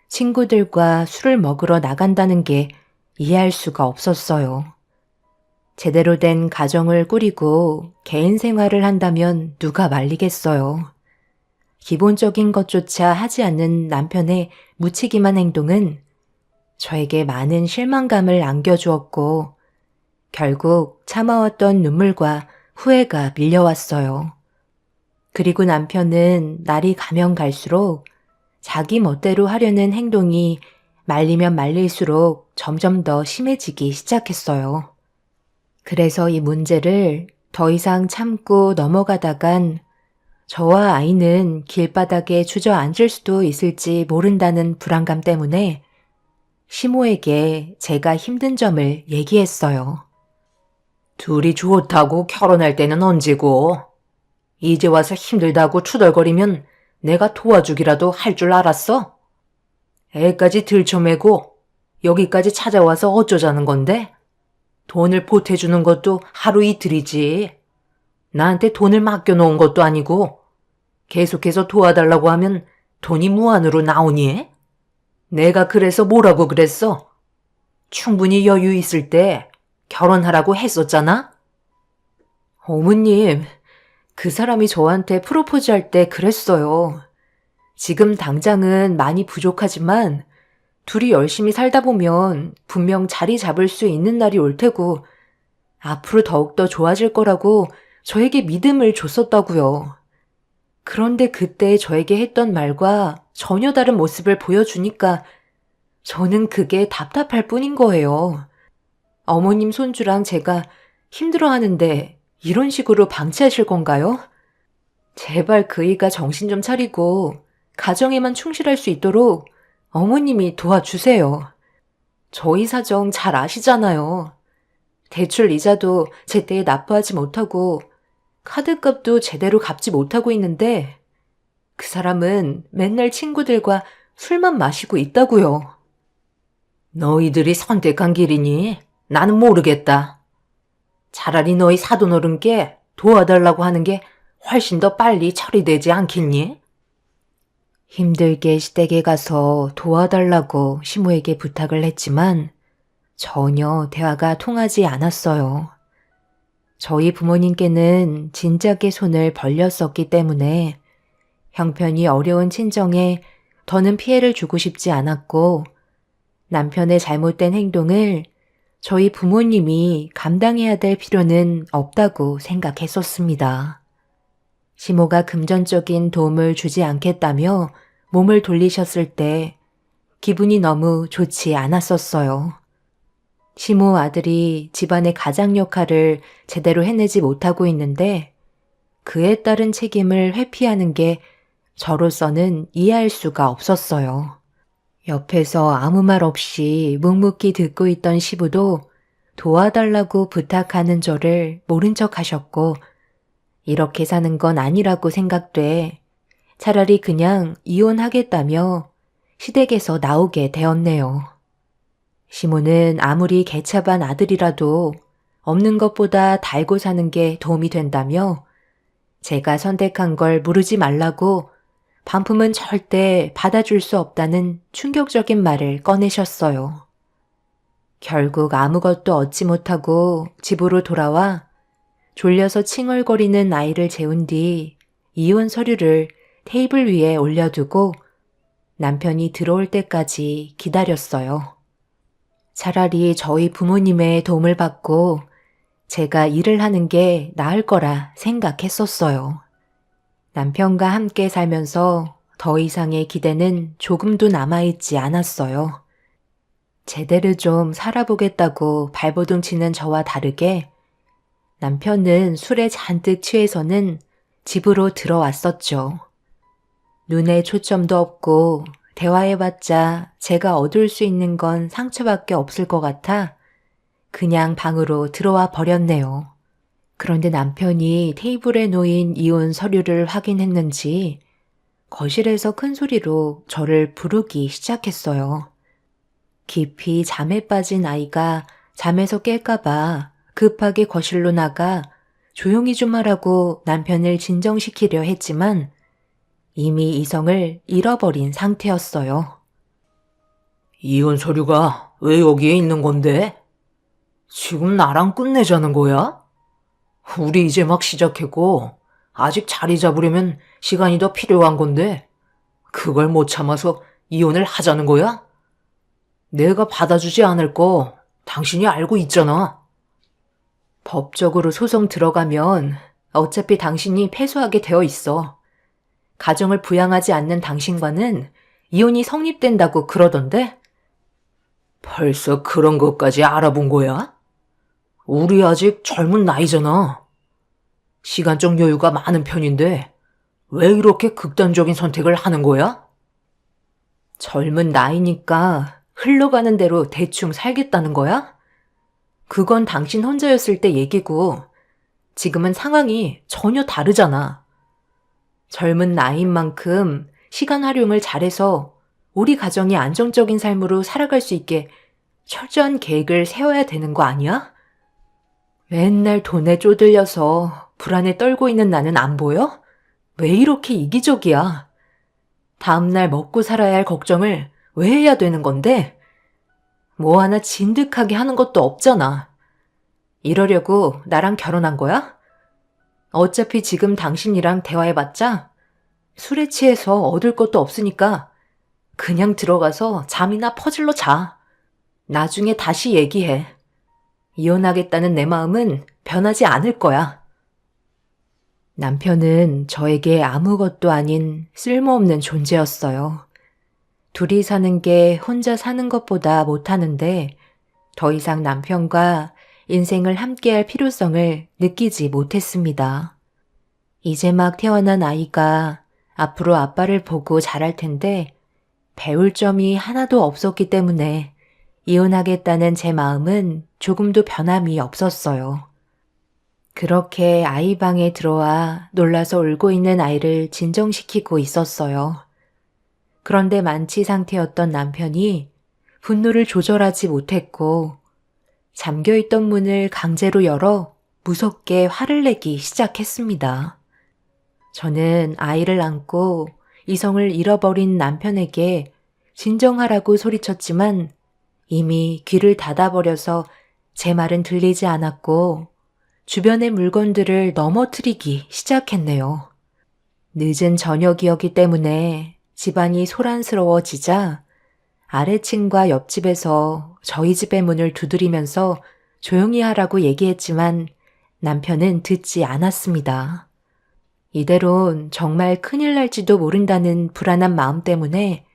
친구들과 술을 먹으러 나간다는 게 이해할 수가 없었어요. 제대로 된 가정을 꾸리고 개인 생활을 한다면 누가 말리겠어요. 기본적인 것조차 하지 않는 남편의 무책임한 행동은 저에게 많은 실망감을 안겨주었고 결국 참아왔던 눈물과 후회가 밀려왔어요. 그리고 남편은 날이 가면 갈수록 자기 멋대로 하려는 행동이 말리면 말릴수록 점점 더 심해지기 시작했어요. 그래서 이 문제를 더 이상 참고 넘어가다간 저와 아이는 길바닥에 주저앉을 수도 있을지 모른다는 불안감 때문에 시모에게 제가 힘든 점을 얘기했어요. 둘이 좋다고 결혼할 때는 언제고? 이제 와서 힘들다고 투덜거리면 내가 도와주기라도 할 줄 알았어? 애까지 들쳐매고 여기까지 찾아와서 어쩌자는 건데? 돈을 보태주는 것도 하루 이틀이지. 나한테 돈을 맡겨놓은 것도 아니고 계속해서 도와달라고 하면 돈이 무한으로 나오니? 내가 그래서 뭐라고 그랬어? 충분히 여유 있을 때 결혼하라고 했었잖아? 어머님, 그 사람이 저한테 프로포즈 할 때 그랬어요. 지금 당장은 많이 부족하지만 둘이 열심히 살다 보면 분명 자리 잡을 수 있는 날이 올 테고 앞으로 더욱더 좋아질 거라고 저에게 믿음을 줬었다고요. 그런데 그때 저에게 했던 말과 전혀 다른 모습을 보여주니까 저는 그게 답답할 뿐인 거예요. 어머님 손주랑 제가 힘들어하는데 이런 식으로 방치하실 건가요? 제발 그이가 정신 좀 차리고 가정에만 충실할 수 있도록 어머님이 도와주세요. 저희 사정 잘 아시잖아요. 대출 이자도 제때에 납부하지 못하고 카드값도 제대로 갚지 못하고 있는데 그 사람은 맨날 친구들과 술만 마시고 있다고요. 너희들이 선택한 길이니 나는 모르겠다. 차라리 너희 사돈어른께 도와달라고 하는 게 훨씬 더 빨리 처리되지 않겠니? 힘들게 시댁에 가서 도와달라고 시모에게 부탁을 했지만 전혀 대화가 통하지 않았어요. 저희 부모님께는 진작에 손을 벌렸었기 때문에 형편이 어려운 친정에 더는 피해를 주고 싶지 않았고 남편의 잘못된 행동을 저희 부모님이 감당해야 될 필요는 없다고 생각했었습니다. 시모가 금전적인 도움을 주지 않겠다며 몸을 돌리셨을 때 기분이 너무 좋지 않았었어요. 시모 아들이 집안의 가장 역할을 제대로 해내지 못하고 있는데 그에 따른 책임을 회피하는 게 저로서는 이해할 수가 없었어요. 옆에서 아무 말 없이 묵묵히 듣고 있던 시부도 도와달라고 부탁하는 저를 모른 척 하셨고 이렇게 사는 건 아니라고 생각돼 차라리 그냥 이혼하겠다며 시댁에서 나오게 되었네요. 시모는 아무리 개차반 아들이라도 없는 것보다 달고 사는 게 도움이 된다며 제가 선택한 걸 무르지 말라고 반품은 절대 받아줄 수 없다는 충격적인 말을 꺼내셨어요. 결국 아무것도 얻지 못하고 집으로 돌아와 졸려서 칭얼거리는 아이를 재운 뒤 이혼 서류를 테이블 위에 올려두고 남편이 들어올 때까지 기다렸어요. 차라리 저희 부모님의 도움을 받고 제가 일을 하는 게 나을 거라 생각했었어요. 남편과 함께 살면서 더 이상의 기대는 조금도 남아있지 않았어요. 제대로 좀 살아보겠다고 발버둥 치는 저와 다르게 남편은 술에 잔뜩 취해서는 집으로 들어왔었죠. 눈에 초점도 없고 대화해봤자 제가 얻을 수 있는 건 상처밖에 없을 것 같아 그냥 방으로 들어와 버렸네요. 그런데 남편이 테이블에 놓인 이혼 서류를 확인했는지 거실에서 큰 소리로 저를 부르기 시작했어요. 깊이 잠에 빠진 아이가 잠에서 깰까봐 급하게 거실로 나가 조용히 좀 하라고 남편을 진정시키려 했지만 이미 이성을 잃어버린 상태였어요. 이혼 서류가 왜 여기에 있는 건데? 지금 나랑 끝내자는 거야? 우리 이제 막 시작했고, 아직 자리 잡으려면 시간이 더 필요한 건데, 그걸 못 참아서 이혼을 하자는 거야? 내가 받아주지 않을 거 당신이 알고 있잖아. 법적으로 소송 들어가면 어차피 당신이 패소하게 되어 있어. 가정을 부양하지 않는 당신과는 이혼이 성립된다고 그러던데? 벌써 그런 것까지 알아본 거야? 우리 아직 젊은 나이잖아. 시간적 여유가 많은 편인데 왜 이렇게 극단적인 선택을 하는 거야? 젊은 나이니까 흘러가는 대로 대충 살겠다는 거야? 그건 당신 혼자였을 때 얘기고 지금은 상황이 전혀 다르잖아. 젊은 나이인 만큼 시간 활용을 잘해서 우리 가정이 안정적인 삶으로 살아갈 수 있게 철저한 계획을 세워야 되는 거 아니야? 맨날 돈에 쪼들려서 불안에 떨고 있는 나는 안 보여? 왜 이렇게 이기적이야? 다음날 먹고 살아야 할 걱정을 왜 해야 되는 건데? 뭐 하나 진득하게 하는 것도 없잖아. 이러려고 나랑 결혼한 거야? 어차피 지금 당신이랑 대화해봤자 술에 취해서 얻을 것도 없으니까 그냥 들어가서 잠이나 퍼질러 자. 나중에 다시 얘기해. 이혼하겠다는 내 마음은 변하지 않을 거야. 남편은 저에게 아무것도 아닌 쓸모없는 존재였어요. 둘이 사는 게 혼자 사는 것보다 못하는데 더 이상 남편과 인생을 함께할 필요성을 느끼지 못했습니다. 이제 막 태어난 아이가 앞으로 아빠를 보고 자랄 텐데 배울 점이 하나도 없었기 때문에 이혼하겠다는 제 마음은 조금도 변함이 없었어요. 그렇게 아이 방에 들어와 놀라서 울고 있는 아이를 진정시키고 있었어요. 그런데 만취 상태였던 남편이 분노를 조절하지 못했고 잠겨있던 문을 강제로 열어 무섭게 화를 내기 시작했습니다. 저는 아이를 안고 이성을 잃어버린 남편에게 진정하라고 소리쳤지만 이미 귀를 닫아버려서 제 말은 들리지 않았고 주변의 물건들을 넘어뜨리기 시작했네요. 늦은 저녁이었기 때문에 집안이 소란스러워지자 아래층과 옆집에서 저희 집의 문을 두드리면서 조용히 하라고 얘기했지만 남편은 듣지 않았습니다. 이대론 정말 큰일 날지도 모른다는 불안한 마음 때문에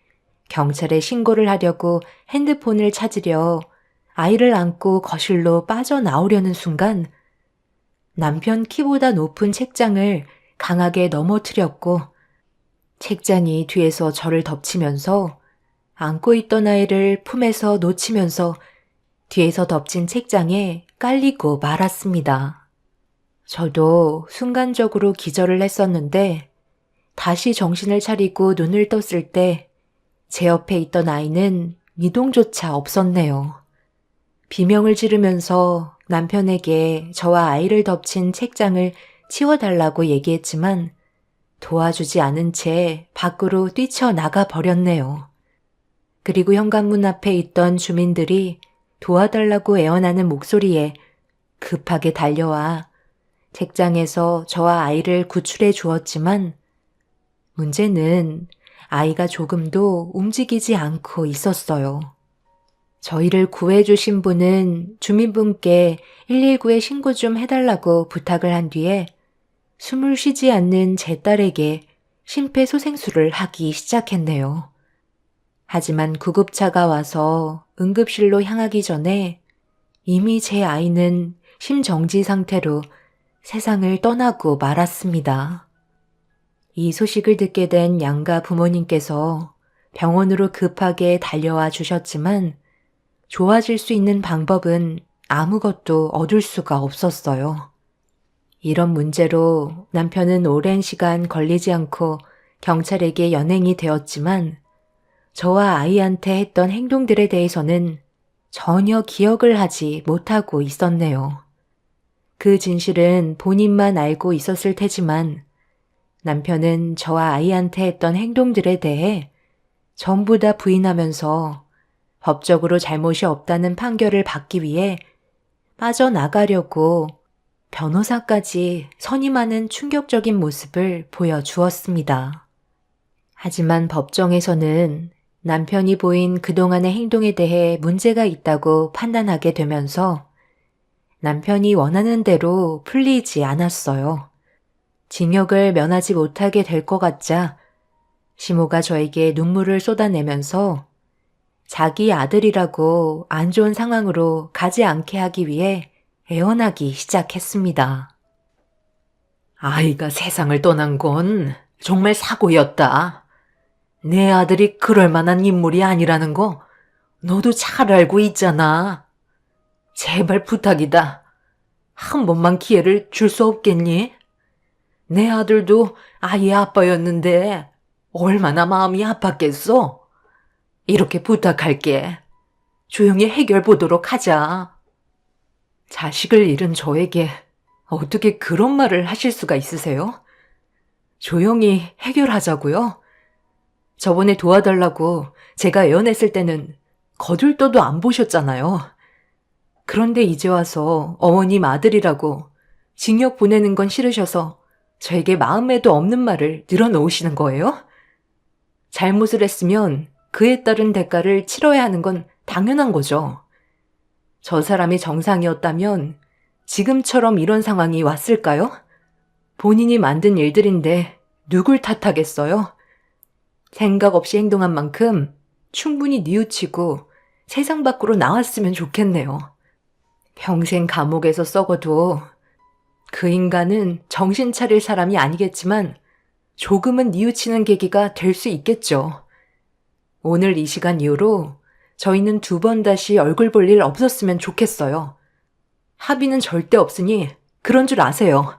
경찰에 신고를 하려고 핸드폰을 찾으려 아이를 안고 거실로 빠져나오려는 순간 남편 키보다 높은 책장을 강하게 넘어뜨렸고 책장이 뒤에서 저를 덮치면서 안고 있던 아이를 품에서 놓치면서 뒤에서 덮친 책장에 깔리고 말았습니다. 저도 순간적으로 기절을 했었는데 다시 정신을 차리고 눈을 떴을 때 제 옆에 있던 아이는 미동조차 없었네요. 비명을 지르면서 남편에게 저와 아이를 덮친 책장을 치워달라고 얘기했지만 도와주지 않은 채 밖으로 뛰쳐나가 버렸네요. 그리고 현관문 앞에 있던 주민들이 도와달라고 애원하는 목소리에 급하게 달려와 책장에서 저와 아이를 구출해 주었지만 문제는 아이가 조금도 움직이지 않고 있었어요. 저희를 구해주신 분은 주민분께 119에 신고 좀 해달라고 부탁을 한 뒤에 숨을 쉬지 않는 제 딸에게 심폐소생술을 하기 시작했네요. 하지만 구급차가 와서 응급실로 향하기 전에 이미 제 아이는 심정지 상태로 세상을 떠나고 말았습니다. 이 소식을 듣게 된 양가 부모님께서 병원으로 급하게 달려와 주셨지만 좋아질 수 있는 방법은 아무것도 얻을 수가 없었어요. 이런 문제로 남편은 오랜 시간 걸리지 않고 경찰에게 연행이 되었지만 저와 아이한테 했던 행동들에 대해서는 전혀 기억을 하지 못하고 있었네요. 그 진실은 본인만 알고 있었을 테지만 남편은 저와 아이한테 했던 행동들에 대해 전부 다 부인하면서 법적으로 잘못이 없다는 판결을 받기 위해 빠져나가려고 변호사까지 선임하는 충격적인 모습을 보여주었습니다. 하지만 법정에서는 남편이 보인 그동안의 행동에 대해 문제가 있다고 판단하게 되면서 남편이 원하는 대로 풀리지 않았어요. 징역을 면하지 못하게 될 것 같자 시모가 저에게 눈물을 쏟아내면서 자기 아들이라고 안 좋은 상황으로 가지 않게 하기 위해 애원하기 시작했습니다. 아이가 세상을 떠난 건 정말 사고였다. 내 아들이 그럴 만한 인물이 아니라는 거 너도 잘 알고 있잖아. 제발 부탁이다. 한 번만 기회를 줄 수 없겠니? 내 아들도 아이의 아빠였는데 얼마나 마음이 아팠겠어? 이렇게 부탁할게. 조용히 해결 보도록 하자. 자식을 잃은 저에게 어떻게 그런 말을 하실 수가 있으세요? 조용히 해결하자고요? 저번에 도와달라고 제가 애원했을 때는 거들떠도 안 보셨잖아요. 그런데 이제 와서 어머님 아들이라고 징역 보내는 건 싫으셔서 저에게 마음에도 없는 말을 늘어놓으시는 거예요? 잘못을 했으면 그에 따른 대가를 치러야 하는 건 당연한 거죠. 저 사람이 정상이었다면 지금처럼 이런 상황이 왔을까요? 본인이 만든 일들인데 누굴 탓하겠어요? 생각 없이 행동한 만큼 충분히 뉘우치고 세상 밖으로 나왔으면 좋겠네요. 평생 감옥에서 썩어도 그 인간은 정신 차릴 사람이 아니겠지만 조금은 뉘우치는 계기가 될 수 있겠죠. 오늘 이 시간 이후로 저희는 2번 다시 얼굴 볼 일 없었으면 좋겠어요. 합의는 절대 없으니 그런 줄 아세요.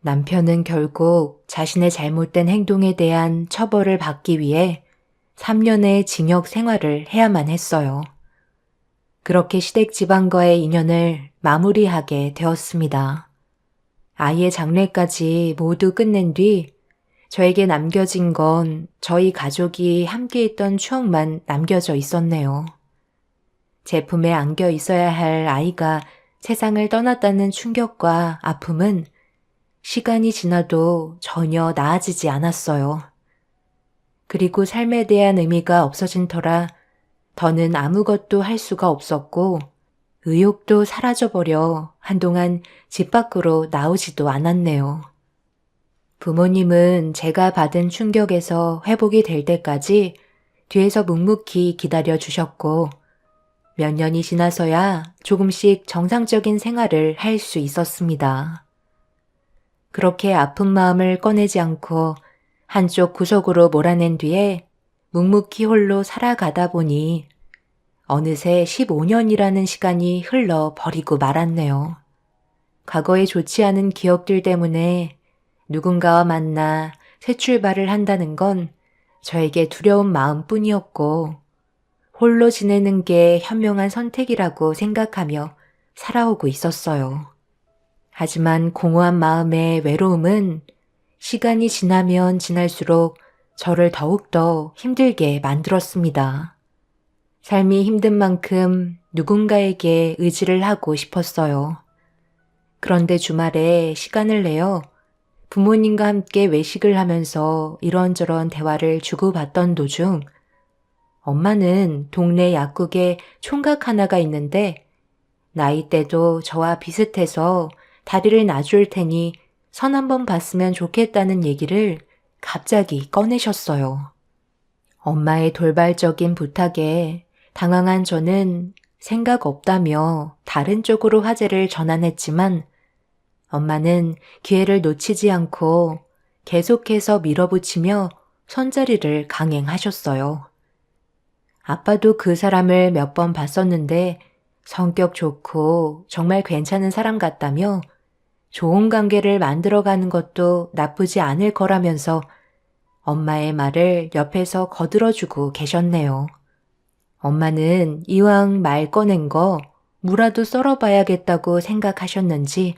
남편은 결국 자신의 잘못된 행동에 대한 처벌을 받기 위해 3년의 징역 생활을 해야만 했어요. 그렇게 시댁 집안과의 인연을 마무리하게 되었습니다. 아이의 장례까지 모두 끝낸 뒤 저에게 남겨진 건 저희 가족이 함께 있던 추억만 남겨져 있었네요. 제품에 안겨 있어야 할 아이가 세상을 떠났다는 충격과 아픔은 시간이 지나도 전혀 나아지지 않았어요. 그리고 삶에 대한 의미가 없어진 터라 더는 아무것도 할 수가 없었고 의욕도 사라져버려 한동안 집 밖으로 나오지도 않았네요. 부모님은 제가 받은 충격에서 회복이 될 때까지 뒤에서 묵묵히 기다려 주셨고 몇 년이 지나서야 조금씩 정상적인 생활을 할 수 있었습니다. 그렇게 아픈 마음을 꺼내지 않고 한쪽 구석으로 몰아낸 뒤에 묵묵히 홀로 살아가다 보니 어느새 15년이라는 시간이 흘러버리고 말았네요. 과거의 좋지 않은 기억들 때문에 누군가와 만나 새 출발을 한다는 건 저에게 두려운 마음뿐이었고 홀로 지내는 게 현명한 선택이라고 생각하며 살아오고 있었어요. 하지만 공허한 마음의 외로움은 시간이 지나면 지날수록 저를 더욱더 힘들게 만들었습니다. 삶이 힘든 만큼 누군가에게 의지를 하고 싶었어요. 그런데 주말에 시간을 내어 부모님과 함께 외식을 하면서 이런저런 대화를 주고받던 도중 엄마는 동네 약국에 총각 하나가 있는데 나이대도 저와 비슷해서 다리를 놔줄 테니 선 한번 봤으면 좋겠다는 얘기를 갑자기 꺼내셨어요. 엄마의 돌발적인 부탁에 당황한 저는 생각 없다며 다른 쪽으로 화제를 전환했지만 엄마는 기회를 놓치지 않고 계속해서 밀어붙이며 선자리를 강행하셨어요. 아빠도 그 사람을 몇 번 봤었는데 성격 좋고 정말 괜찮은 사람 같다며 좋은 관계를 만들어가는 것도 나쁘지 않을 거라면서 엄마의 말을 옆에서 거들어주고 계셨네요. 엄마는 이왕 말 꺼낸 거 무라도 썰어봐야겠다고 생각하셨는지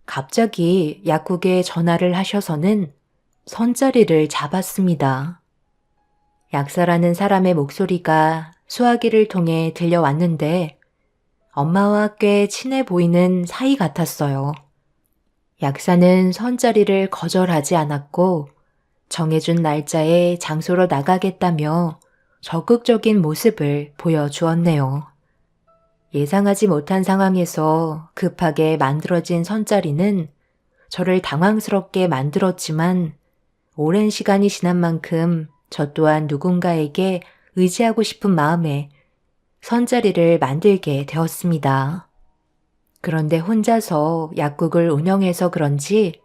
갑자기 약국에 전화를 하셔서는 선자리를 잡았습니다. 약사라는 사람의 목소리가 수화기를 통해 들려왔는데 엄마와 꽤 친해 보이는 사이 같았어요. 약사는 선자리를 거절하지 않았고 정해준 날짜에 장소로 나가겠다며 적극적인 모습을 보여주었네요. 예상하지 못한 상황에서 급하게 만들어진 선자리는 저를 당황스럽게 만들었지만 오랜 시간이 지난 만큼 저 또한 누군가에게 의지하고 싶은 마음에 선자리를 만들게 되었습니다. 그런데 혼자서 약국을 운영해서 그런지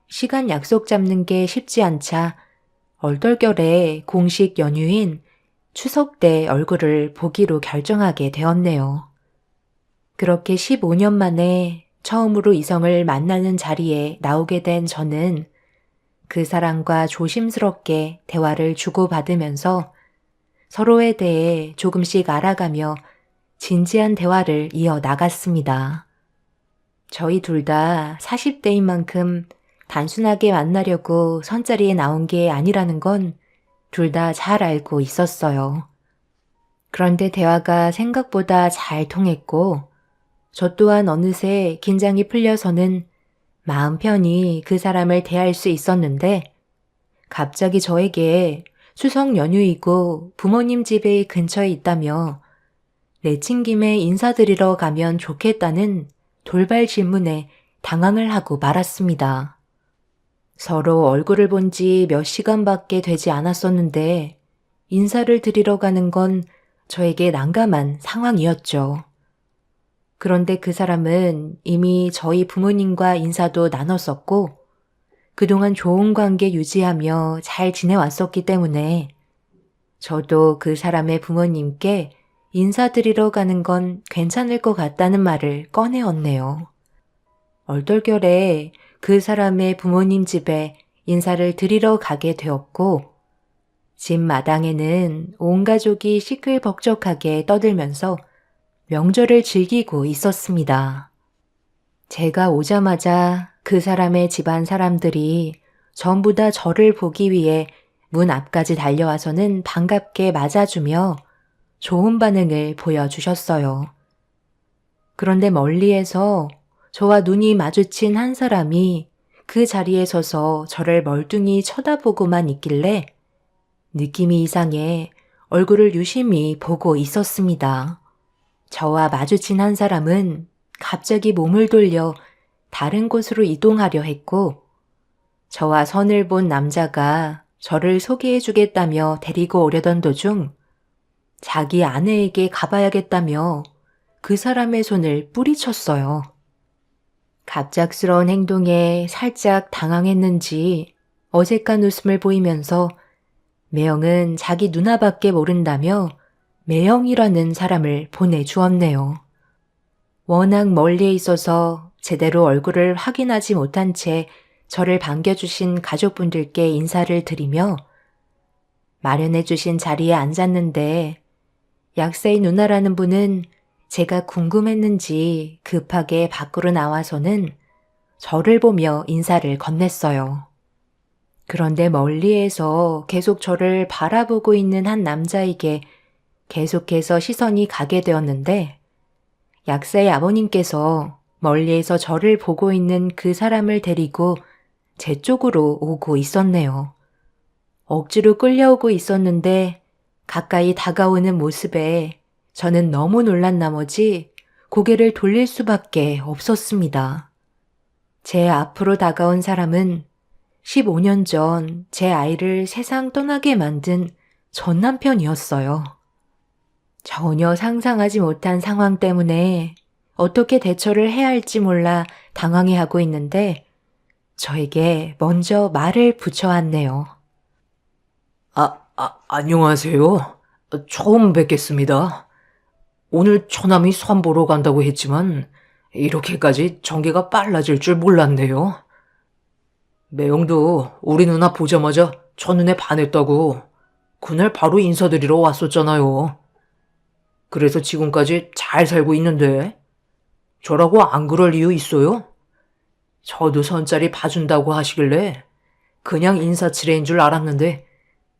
시간 약속 잡는 게 쉽지 않자 얼떨결에 공식 연휴인 추석 때 얼굴을 보기로 결정하게 되었네요. 그렇게 15년 만에 처음으로 이성을 만나는 자리에 나오게 된 저는 그 사람과 조심스럽게 대화를 주고받으면서 서로에 대해 조금씩 알아가며 진지한 대화를 이어나갔습니다. 저희 둘 다 40대인 만큼 단순하게 만나려고 선자리에 나온 게 아니라는 건 둘 다 잘 알고 있었어요. 그런데 대화가 생각보다 잘 통했고 저 또한 어느새 긴장이 풀려서는 마음 편히 그 사람을 대할 수 있었는데 갑자기 저에게 추석 연휴이고 부모님 집에 근처에 있다며 내친김에 인사드리러 가면 좋겠다는 돌발 질문에 당황을 하고 말았습니다. 서로 얼굴을 본 지 몇 시간밖에 되지 않았었는데 인사를 드리러 가는 건 저에게 난감한 상황이었죠. 그런데 그 사람은 이미 저희 부모님과 인사도 나눴었고 그동안 좋은 관계 유지하며 잘 지내왔었기 때문에 저도 그 사람의 부모님께 인사드리러 가는 건 괜찮을 것 같다는 말을 꺼내었네요. 얼떨결에 그 사람의 부모님 집에 인사를 드리러 가게 되었고 집 마당에는 온 가족이 시끌벅적하게 떠들면서 명절을 즐기고 있었습니다. 제가 오자마자 그 사람의 집안 사람들이 전부 다 저를 보기 위해 문 앞까지 달려와서는 반갑게 맞아주며 좋은 반응을 보여주셨어요. 그런데 멀리에서 저와 눈이 마주친 한 사람이 그 자리에 서서 저를 멀뚱히 쳐다보고만 있길래 느낌이 이상해 얼굴을 유심히 보고 있었습니다. 저와 마주친 한 사람은 갑자기 몸을 돌려 다른 곳으로 이동하려 했고 저와 선을 본 남자가 저를 소개해 주겠다며 데리고 오려던 도중 자기 아내에게 가봐야겠다며 그 사람의 손을 뿌리쳤어요. 갑작스러운 행동에 살짝 당황했는지 어색한 웃음을 보이면서 매형은 자기 누나밖에 모른다며 매형이라는 사람을 보내주었네요. 워낙 멀리에 있어서 제대로 얼굴을 확인하지 못한 채 저를 반겨주신 가족분들께 인사를 드리며 마련해주신 자리에 앉았는데 약사의 누나라는 분은 제가 궁금했는지 급하게 밖으로 나와서는 저를 보며 인사를 건넸어요. 그런데 멀리에서 계속 저를 바라보고 있는 한 남자에게 계속해서 시선이 가게 되었는데 약사의 아버님께서 멀리에서 저를 보고 있는 그 사람을 데리고 제 쪽으로 오고 있었네요. 억지로 끌려오고 있었는데 가까이 다가오는 모습에 저는 너무 놀란 나머지 고개를 돌릴 수밖에 없었습니다. 제 앞으로 다가온 사람은 15년 전 제 아이를 세상 떠나게 만든 전 남편이었어요. 전혀 상상하지 못한 상황 때문에 어떻게 대처를 해야 할지 몰라 당황해하고 있는데 저에게 먼저 말을 붙여왔네요. 안녕하세요. 처음 뵙겠습니다. 오늘 처남이 선 보러 간다고 했지만 이렇게까지 전개가 빨라질 줄 몰랐네요. 매형도 우리 누나 보자마자 첫눈에 반했다고 그날 바로 인사드리러 왔었잖아요. 그래서 지금까지 잘 살고 있는데 저라고 안 그럴 이유 있어요? 저도 선자리 봐준다고 하시길래 그냥 인사치레인 줄 알았는데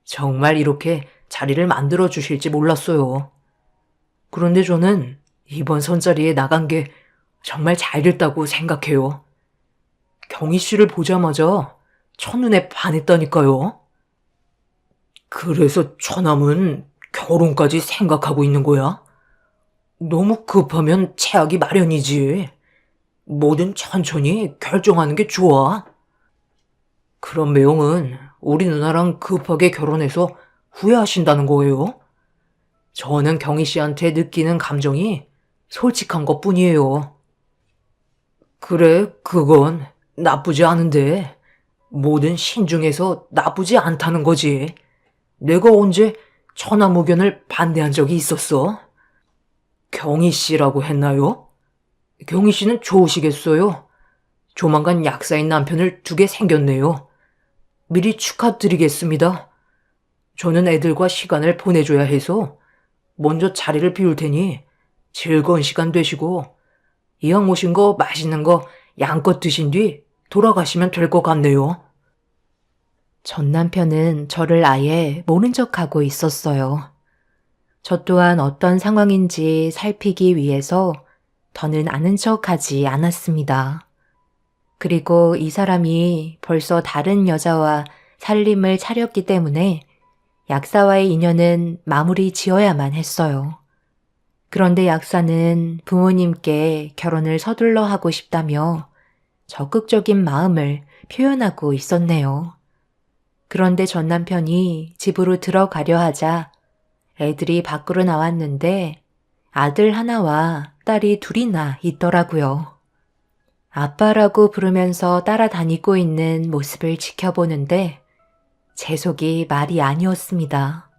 정말 이렇게 자리를 만들어 주실지 몰랐어요. 그런데 저는 이번 선자리에 나간 게 정말 잘 됐다고 생각해요. 경희 씨를 보자마자 첫눈에 반했다니까요. 그래서 처남은 결혼까지 생각하고 있는 거야? 너무 급하면 체하기 마련이지. 뭐든 천천히 결정하는 게 좋아. 그럼 매형은 우리 누나랑 급하게 결혼해서 후회하신다는 거예요? 저는 경희 씨한테 느끼는 감정이 솔직한 것 뿐이에요. 그래, 그건 나쁘지 않은데 뭐든 신중해서 나쁘지 않다는 거지. 내가 언제 천하무견을 반대한 적이 있었어? 경희 씨라고 했나요? 경희 씨는 좋으시겠어요? 조만간 약사인 남편을 두게 생겼네요. 미리 축하드리겠습니다. 저는 애들과 시간을 보내줘야 해서 먼저 자리를 비울 테니 즐거운 시간 되시고 이왕 오신 거 맛있는 거 양껏 드신 뒤 돌아가시면 될 것 같네요. 전 남편은 저를 아예 모른 척하고 있었어요. 저 또한 어떤 상황인지 살피기 위해서 더는 아는 척하지 않았습니다. 그리고 이 사람이 벌써 다른 여자와 살림을 차렸기 때문에 약사와의 인연은 마무리 지어야만 했어요. 그런데 약사는 부모님께 결혼을 서둘러 하고 싶다며 적극적인 마음을 표현하고 있었네요. 그런데 전 남편이 집으로 들어가려 하자 애들이 밖으로 나왔는데 아들 하나와 딸이 둘이나 있더라고요. 아빠라고 부르면서 따라다니고 있는 모습을 지켜보는데 제 속이 말이 아니었습니다.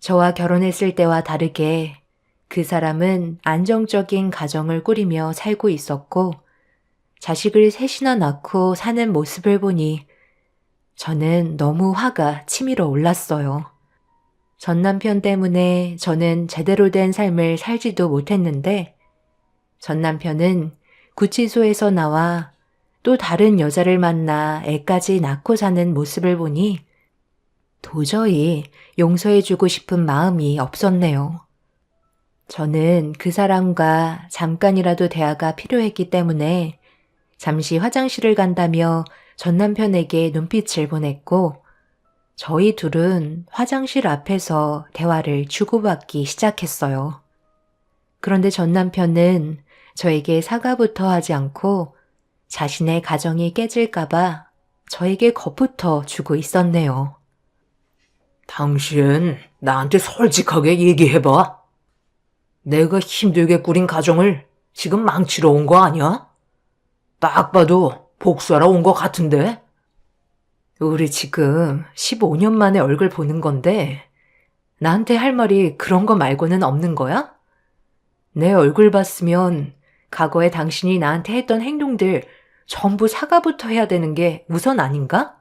저와 결혼했을 때와 다르게 그 사람은 안정적인 가정을 꾸리며 살고 있었고 자식을 셋이나 낳고 사는 모습을 보니 저는 너무 화가 치밀어 올랐어요. 전 남편 때문에 저는 제대로 된 삶을 살지도 못했는데 전 남편은 구치소에서 나와 또 다른 여자를 만나 애까지 낳고 사는 모습을 보니 도저히 용서해주고 싶은 마음이 없었네요. 저는 그 사람과 잠깐이라도 대화가 필요했기 때문에 잠시 화장실을 간다며 전 남편에게 눈빛을 보냈고 저희 둘은 화장실 앞에서 대화를 주고받기 시작했어요. 그런데 전 남편은 저에게 사과부터 하지 않고 자신의 가정이 깨질까봐 저에게 겁부터 주고 있었네요. 당신 나한테 솔직하게 얘기해봐. 내가 힘들게 꾸린 가정을 지금 망치러 온 거 아니야? 딱 봐도 복수하러 온 거 같은데? 우리 지금 15년 만에 얼굴 보는 건데 나한테 할 말이 그런 거 말고는 없는 거야? 내 얼굴 봤으면 과거에 당신이 나한테 했던 행동들 전부 사과부터 해야 되는 게 우선 아닌가?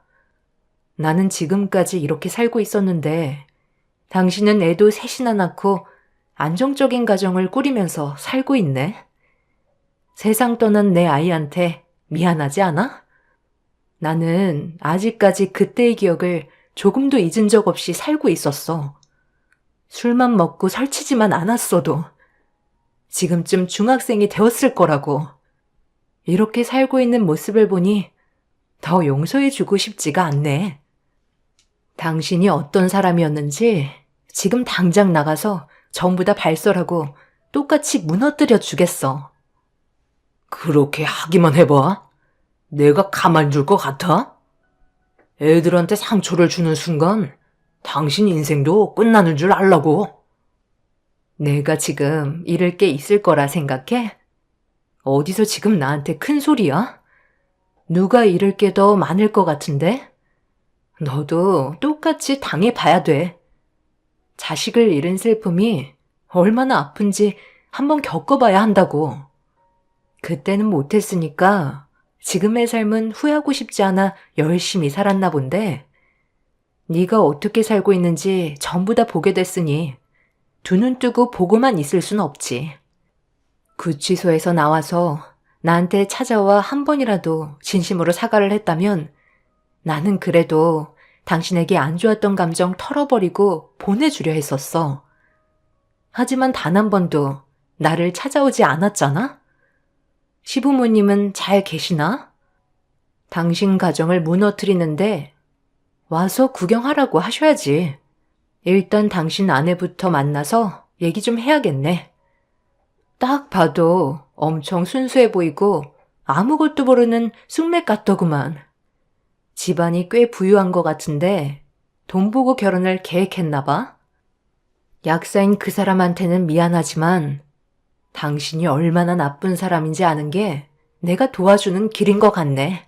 나는 지금까지 이렇게 살고 있었는데 당신은 애도 셋이나 낳고 안정적인 가정을 꾸리면서 살고 있네. 세상 떠난 내 아이한테 미안하지 않아? 나는 아직까지 그때의 기억을 조금도 잊은 적 없이 살고 있었어. 술만 먹고 설치지만 않았어도 지금쯤 중학생이 되었을 거라고. 이렇게 살고 있는 모습을 보니 더 용서해주고 싶지가 않네. 당신이 어떤 사람이었는지 지금 당장 나가서 전부 다 발설하고 똑같이 무너뜨려 주겠어. 그렇게 하기만 해봐. 내가 가만 둘 것 같아? 애들한테 상처를 주는 순간 당신 인생도 끝나는 줄 알라고. 내가 지금 잃을 게 있을 거라 생각해? 어디서 지금 나한테 큰 소리야? 누가 잃을 게 더 많을 것 같은데? 너도 똑같이 당해봐야 돼. 자식을 잃은 슬픔이 얼마나 아픈지 한번 겪어봐야 한다고. 그때는 못했으니까 지금의 삶은 후회하고 싶지 않아 열심히 살았나 본데 네가 어떻게 살고 있는지 전부 다 보게 됐으니 두 눈 뜨고 보고만 있을 순 없지. 구치소에서 나와서 나한테 찾아와 한 번이라도 진심으로 사과를 했다면 나는 그래도 당신에게 안 좋았던 감정 털어버리고 보내주려 했었어. 하지만 단 한 번도 나를 찾아오지 않았잖아? 시부모님은 잘 계시나? 당신 가정을 무너뜨리는데 와서 구경하라고 하셔야지. 일단 당신 아내부터 만나서 얘기 좀 해야겠네. 딱 봐도 엄청 순수해 보이고 아무것도 모르는 쑥맥 같더구만. 집안이 꽤 부유한 것 같은데 돈 보고 결혼을 계획했나 봐. 약사인 그 사람한테는 미안하지만 당신이 얼마나 나쁜 사람인지 아는 게 내가 도와주는 길인 것 같네.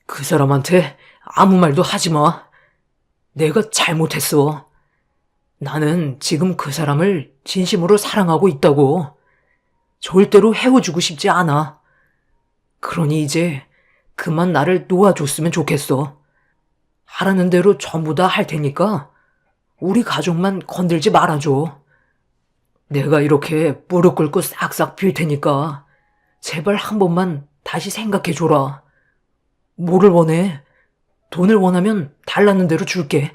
그 사람한테 아무 말도 하지 마. 내가 잘못했어. 나는 지금 그 사람을 진심으로 사랑하고 있다고. 절대로 헤어지고 싶지 않아. 그러니 이제 그만 나를 놓아줬으면 좋겠어. 하라는 대로 전부 다 할 테니까 우리 가족만 건들지 말아줘. 내가 이렇게 무릎 꿇고 싹싹 빌 테니까 제발 한 번만 다시 생각해줘라. 뭐를 원해? 돈을 원하면 달라는 대로 줄게.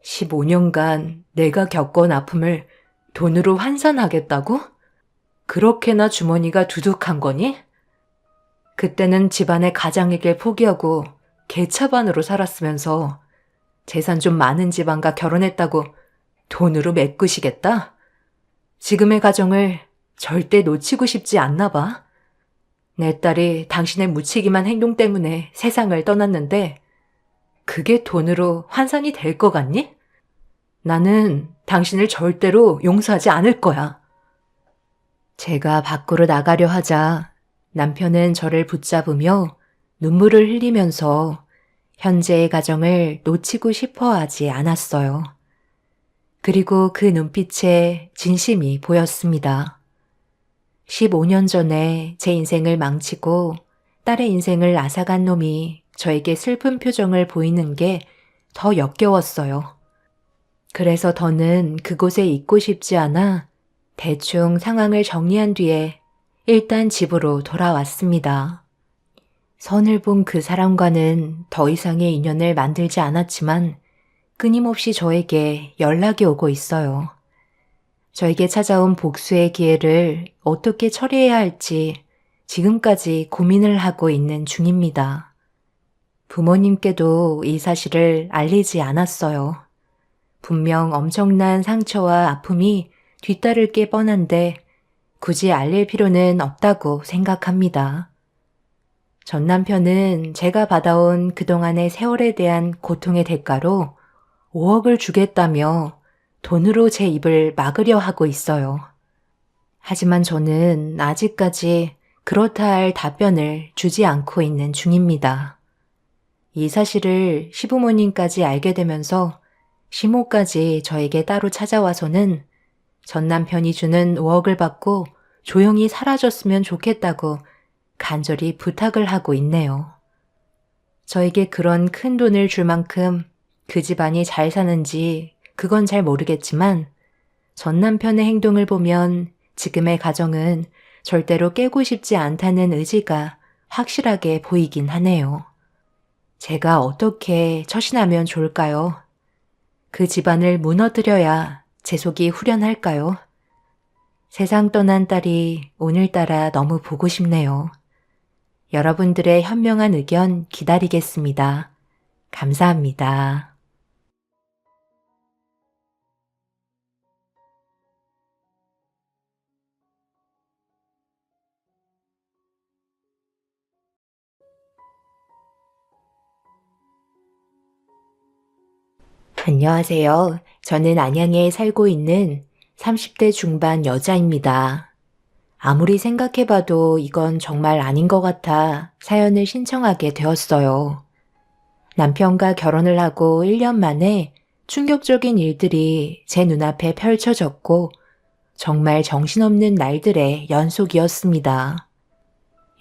15년간 내가 겪은 아픔을 돈으로 환산하겠다고? 그렇게나 주머니가 두둑한 거니? 그때는 집안의 가장에게 포기하고 개차반으로 살았으면서 재산 좀 많은 집안과 결혼했다고 돈으로 메꾸시겠다? 지금의 가정을 절대 놓치고 싶지 않나 봐. 내 딸이 당신의 무책임한 행동 때문에 세상을 떠났는데 그게 돈으로 환산이 될 것 같니? 나는 당신을 절대로 용서하지 않을 거야. 제가 밖으로 나가려 하자 남편은 저를 붙잡으며 눈물을 흘리면서 현재의 가정을 놓치고 싶어 하지 않았어요. 그리고 그 눈빛에 진심이 보였습니다. 15년 전에 제 인생을 망치고 딸의 인생을 앗아간 놈이 저에게 슬픈 표정을 보이는 게 더 역겨웠어요. 그래서 더는 그곳에 있고 싶지 않아 대충 상황을 정리한 뒤에 일단 집으로 돌아왔습니다. 선을 본 그 사람과는 더 이상의 인연을 만들지 않았지만 끊임없이 저에게 연락이 오고 있어요. 저에게 찾아온 복수의 기회를 어떻게 처리해야 할지 지금까지 고민을 하고 있는 중입니다. 부모님께도 이 사실을 알리지 않았어요. 분명 엄청난 상처와 아픔이 뒤따를 게 뻔한데 굳이 알릴 필요는 없다고 생각합니다. 전 남편은 제가 받아온 그동안의 세월에 대한 고통의 대가로 5억을 주겠다며 돈으로 제 입을 막으려 하고 있어요. 하지만 저는 아직까지 그렇다 할 답변을 주지 않고 있는 중입니다. 이 사실을 시부모님까지 알게 되면서 시모까지 저에게 따로 찾아와서는 전 남편이 주는 5억을 받고 조용히 사라졌으면 좋겠다고 간절히 부탁을 하고 있네요. 저에게 그런 큰 돈을 줄 만큼 그 집안이 잘 사는지 그건 잘 모르겠지만 전 남편의 행동을 보면 지금의 가정은 절대로 깨고 싶지 않다는 의지가 확실하게 보이긴 하네요. 제가 어떻게 처신하면 좋을까요? 그 집안을 무너뜨려야 제 속이 후련할까요? 세상 떠난 딸이 오늘따라 너무 보고 싶네요. 여러분들의 현명한 의견 기다리겠습니다. 감사합니다. 안녕하세요. 저는 안양에 살고 있는 30대 중반 여자입니다. 아무리 생각해봐도 이건 정말 아닌 것 같아 사연을 신청하게 되었어요. 남편과 결혼을 하고 1년 만에 충격적인 일들이 제 눈앞에 펼쳐졌고 정말 정신없는 날들의 연속이었습니다.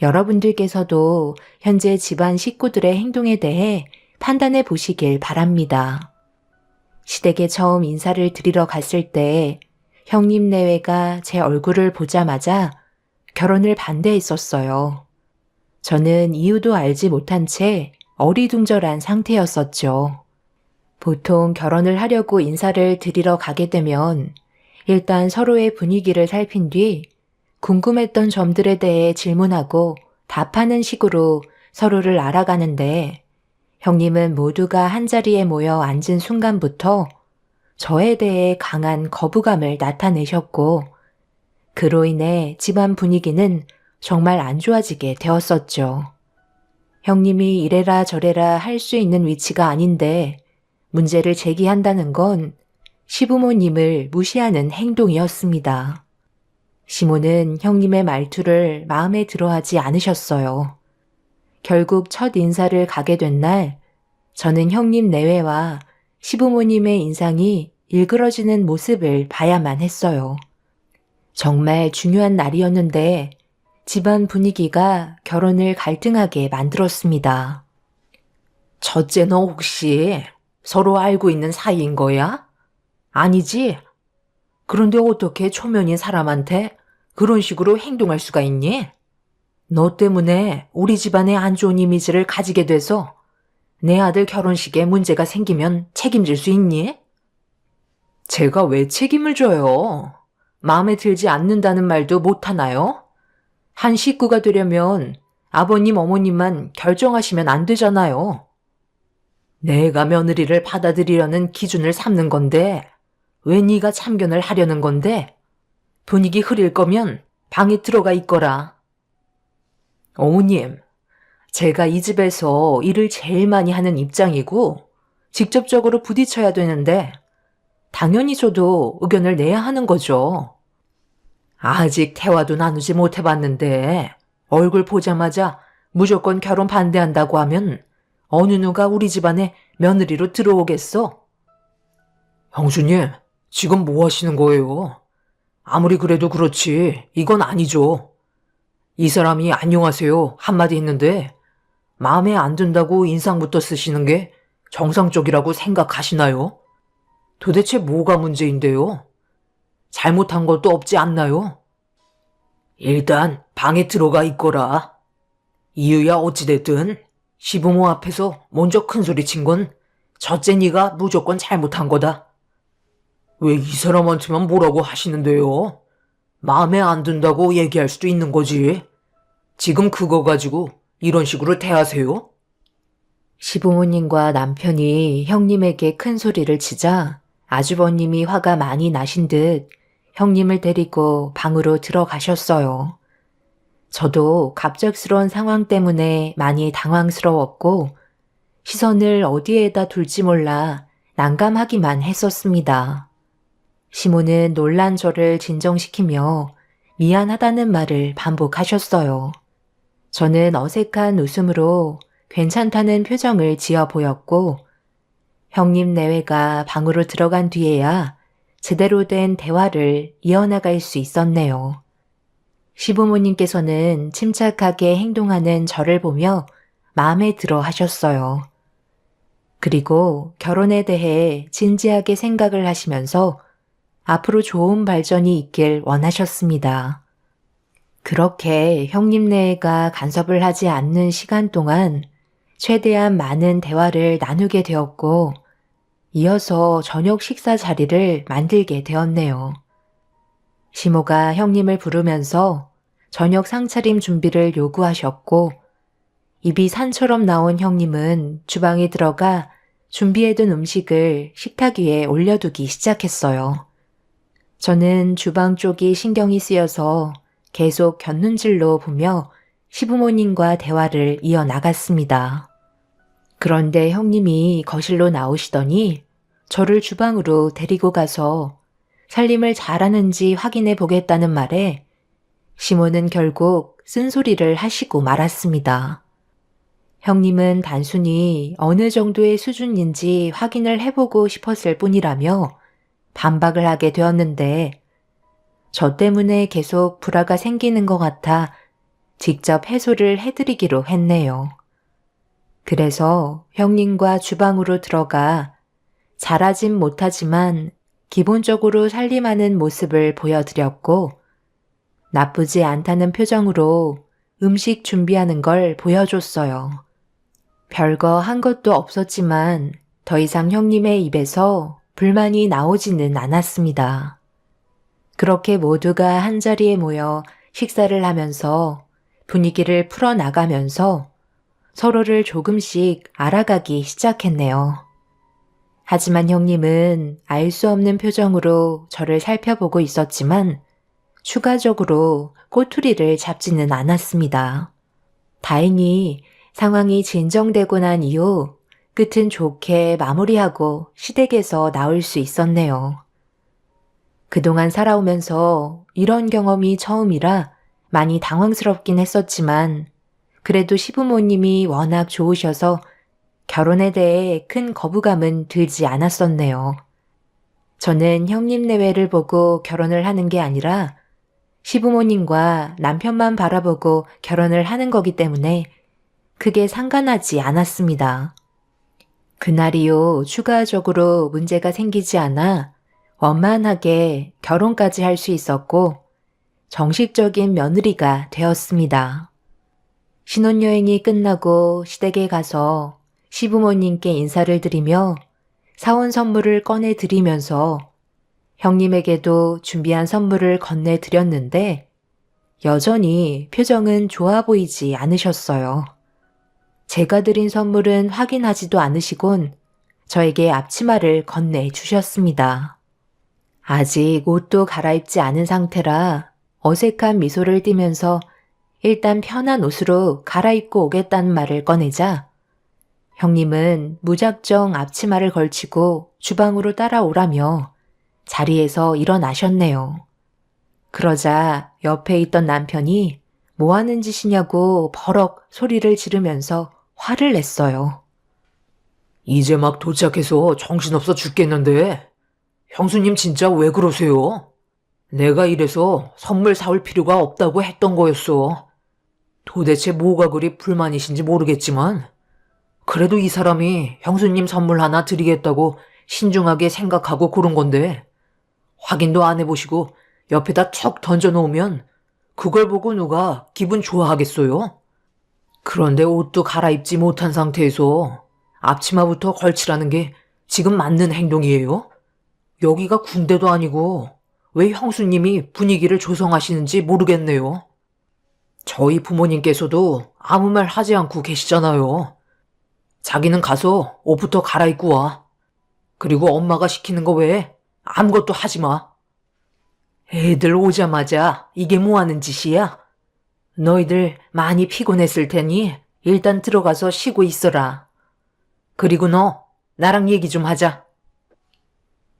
여러분들께서도 현재 집안 식구들의 행동에 대해 판단해 보시길 바랍니다. 시댁에 처음 인사를 드리러 갔을 때 형님 내외가 제 얼굴을 보자마자 결혼을 반대했었어요. 저는 이유도 알지 못한 채 어리둥절한 상태였었죠. 보통 결혼을 하려고 인사를 드리러 가게 되면 일단 서로의 분위기를 살핀 뒤 궁금했던 점들에 대해 질문하고 답하는 식으로 서로를 알아가는데 형님은 모두가 한자리에 모여 앉은 순간부터 저에 대해 강한 거부감을 나타내셨고 그로 인해 집안 분위기는 정말 안 좋아지게 되었었죠. 형님이 이래라 저래라 할 수 있는 위치가 아닌데 문제를 제기한다는 건 시부모님을 무시하는 행동이었습니다. 시모는 형님의 말투를 마음에 들어하지 않으셨어요. 결국 첫 인사를 가게 된 날, 저는 형님 내외와 시부모님의 인상이 일그러지는 모습을 봐야만 했어요. 정말 중요한 날이었는데 집안 분위기가 결혼을 갈등하게 만들었습니다. 첫째, 너 혹시 서로 알고 있는 사이인 거야? 아니지? 그런데 어떻게 초면인 사람한테 그런 식으로 행동할 수가 있니? 너 때문에 우리 집안의 안 좋은 이미지를 가지게 돼서 내 아들 결혼식에 문제가 생기면 책임질 수 있니? 제가 왜 책임을 져요? 마음에 들지 않는다는 말도 못하나요? 한 식구가 되려면 아버님, 어머님만 결정하시면 안 되잖아요. 내가 며느리를 받아들이려는 기준을 삼는 건데 왜 네가 참견을 하려는 건데? 분위기 흐릴 거면 방에 들어가 있거라. 어머님, 제가 이 집에서 일을 제일 많이 하는 입장이고 직접적으로 부딪혀야 되는데 당연히 저도 의견을 내야 하는 거죠. 아직 대화도 나누지 못해봤는데 얼굴 보자마자 무조건 결혼 반대한다고 하면 어느 누가 우리 집안에 며느리로 들어오겠어? 형수님, 지금 뭐 하시는 거예요? 아무리 그래도 그렇지 이건 아니죠. 이 사람이 안녕하세요 한마디 했는데 마음에 안 든다고 인상부터 쓰시는 게 정상적이라고 생각하시나요? 도대체 뭐가 문제인데요? 잘못한 것도 없지 않나요? 일단 방에 들어가 있거라. 이유야 어찌됐든 시부모 앞에서 먼저 큰소리 친 건 첫째 네가 무조건 잘못한 거다. 왜 이 사람한테만 뭐라고 하시는데요? 마음에 안 든다고 얘기할 수도 있는 거지. 지금 그거 가지고 이런 식으로 대하세요? 시부모님과 남편이 형님에게 큰 소리를 치자 아주버님이 화가 많이 나신 듯 형님을 데리고 방으로 들어가셨어요. 저도 갑작스러운 상황 때문에 많이 당황스러웠고 시선을 어디에다 둘지 몰라 난감하기만 했었습니다. 시모는 놀란 저를 진정시키며 미안하다는 말을 반복하셨어요. 저는 어색한 웃음으로 괜찮다는 표정을 지어 보였고 형님 내외가 방으로 들어간 뒤에야 제대로 된 대화를 이어나갈 수 있었네요. 시부모님께서는 침착하게 행동하는 저를 보며 마음에 들어 하셨어요. 그리고 결혼에 대해 진지하게 생각을 하시면서 앞으로 좋은 발전이 있길 원하셨습니다. 그렇게 형님 내외가 간섭을 하지 않는 시간 동안 최대한 많은 대화를 나누게 되었고 이어서 저녁 식사 자리를 만들게 되었네요. 시모가 형님을 부르면서 저녁 상차림 준비를 요구하셨고 입이 산처럼 나온 형님은 주방에 들어가 준비해둔 음식을 식탁 위에 올려두기 시작했어요. 저는 주방 쪽이 신경이 쓰여서 계속 곁눈질로 보며 시부모님과 대화를 이어나갔습니다. 그런데 형님이 거실로 나오시더니 저를 주방으로 데리고 가서 살림을 잘하는지 확인해 보겠다는 말에 시모는 결국 쓴소리를 하시고 말았습니다. 형님은 단순히 어느 정도의 수준인지 확인을 해보고 싶었을 뿐이라며 반박을 하게 되었는데 저 때문에 계속 불화가 생기는 것 같아 직접 해소를 해드리기로 했네요. 그래서 형님과 주방으로 들어가 잘하진 못하지만 기본적으로 살림하는 모습을 보여드렸고 나쁘지 않다는 표정으로 음식 준비하는 걸 보여줬어요. 별거 한 것도 없었지만 더 이상 형님의 입에서 불만이 나오지는 않았습니다. 그렇게 모두가 한자리에 모여 식사를 하면서 분위기를 풀어나가면서 서로를 조금씩 알아가기 시작했네요. 하지만 형님은 알 수 없는 표정으로 저를 살펴보고 있었지만 추가적으로 꼬투리를 잡지는 않았습니다. 다행히 상황이 진정되고 난 이후 끝은 좋게 마무리하고 시댁에서 나올 수 있었네요. 그동안 살아오면서 이런 경험이 처음이라 많이 당황스럽긴 했었지만 그래도 시부모님이 워낙 좋으셔서 결혼에 대해 큰 거부감은 들지 않았었네요. 저는 형님 내외를 보고 결혼을 하는 게 아니라 시부모님과 남편만 바라보고 결혼을 하는 거기 때문에 크게 상관하지 않았습니다. 그날 이후 추가적으로 문제가 생기지 않아 원만하게 결혼까지 할 수 있었고 정식적인 며느리가 되었습니다. 신혼여행이 끝나고 시댁에 가서 시부모님께 인사를 드리며 사온 선물을 꺼내드리면서 형님에게도 준비한 선물을 건네드렸는데 여전히 표정은 좋아 보이지 않으셨어요. 제가 드린 선물은 확인하지도 않으시곤 저에게 앞치마를 건네주셨습니다. 아직 옷도 갈아입지 않은 상태라 어색한 미소를 띠면서 일단 편한 옷으로 갈아입고 오겠다는 말을 꺼내자 형님은 무작정 앞치마를 걸치고 주방으로 따라오라며 자리에서 일어나셨네요. 그러자 옆에 있던 남편이 뭐 하는 짓이냐고 버럭 소리를 지르면서 화를 냈어요. 이제 막 도착해서 정신없어 죽겠는데 형수님 진짜 왜 그러세요? 내가 이래서 선물 사올 필요가 없다고 했던 거였어. 도대체 뭐가 그리 불만이신지 모르겠지만 그래도 이 사람이 형수님 선물 하나 드리겠다고 신중하게 생각하고 고른 건데 확인도 안 해보시고 옆에다 척 던져놓으면 그걸 보고 누가 기분 좋아하겠어요? 그런데 옷도 갈아입지 못한 상태에서 앞치마부터 걸치라는 게 지금 맞는 행동이에요? 여기가 군대도 아니고 왜 형수님이 분위기를 조성하시는지 모르겠네요. 저희 부모님께서도 아무 말 하지 않고 계시잖아요. 자기는 가서 옷부터 갈아입고 와. 그리고 엄마가 시키는 거 외에 아무것도 하지 마. 애들 오자마자 이게 뭐 하는 짓이야? 너희들 많이 피곤했을 테니 일단 들어가서 쉬고 있어라. 그리고 너 나랑 얘기 좀 하자.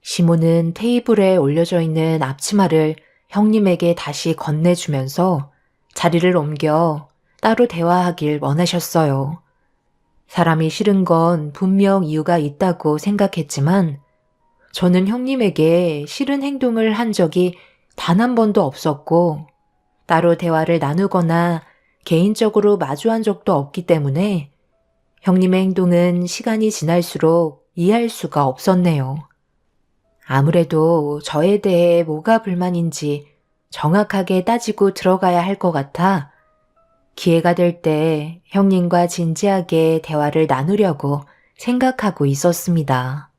시모는 테이블에 올려져 있는 앞치마를 형님에게 다시 건네주면서 자리를 옮겨 따로 대화하길 원하셨어요. 사람이 싫은 건 분명 이유가 있다고 생각했지만 저는 형님에게 싫은 행동을 한 적이 단 한 번도 없었고 따로 대화를 나누거나 개인적으로 마주한 적도 없기 때문에 형님의 행동은 시간이 지날수록 이해할 수가 없었네요. 아무래도 저에 대해 뭐가 불만인지 정확하게 따지고 들어가야 할 것 같아 기회가 될 때 형님과 진지하게 대화를 나누려고 생각하고 있었습니다.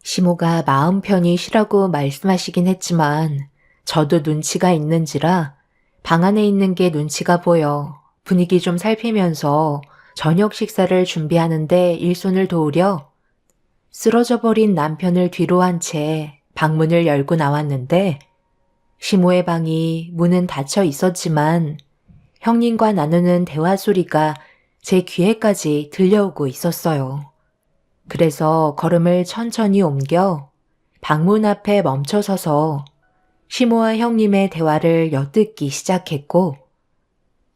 시모가 마음 편히 쉬라고 말씀하시긴 했지만 저도 눈치가 있는지라 방 안에 있는 게 눈치가 보여 분위기 좀 살피면서 저녁 식사를 준비하는데 일손을 도우려 쓰러져 버린 남편을 뒤로 한 채 방문을 열고 나왔는데 시모의 방이 문은 닫혀 있었지만 형님과 나누는 대화 소리가 제 귀에까지 들려오고 있었어요. 그래서 걸음을 천천히 옮겨 방문 앞에 멈춰서서 시모와 형님의 대화를 엿듣기 시작했고,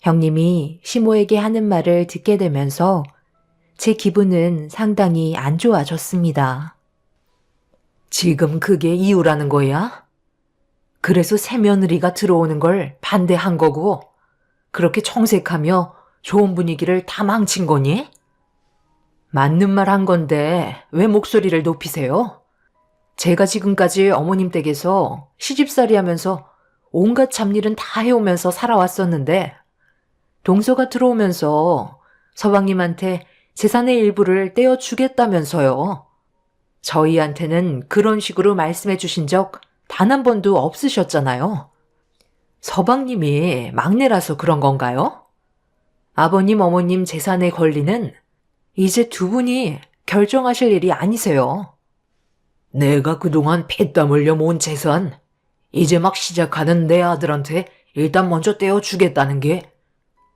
형님이 시모에게 하는 말을 듣게 되면서 제 기분은 상당히 안 좋아졌습니다. 지금 그게 이유라는 거야? 그래서 새며느리가 들어오는 걸 반대한 거고, 그렇게 청색하며 좋은 분위기를 다 망친 거니? 맞는 말 한 건데 왜 목소리를 높이세요? 제가 지금까지 어머님 댁에서 시집살이 하면서 온갖 잡일은 다 해오면서 살아왔었는데, 동서가 들어오면서 서방님한테 재산의 일부를 떼어주겠다면서요. 저희한테는 그런 식으로 말씀해 주신 적 단 한 번도 없으셨잖아요. 서방님이 막내라서 그런 건가요? 아버님, 어머님 재산의 권리는 이제 두 분이 결정하실 일이 아니세요. 내가 그동안 피땀 흘려 모은 재산, 이제 막 시작하는 내 아들한테 일단 먼저 떼어주겠다는 게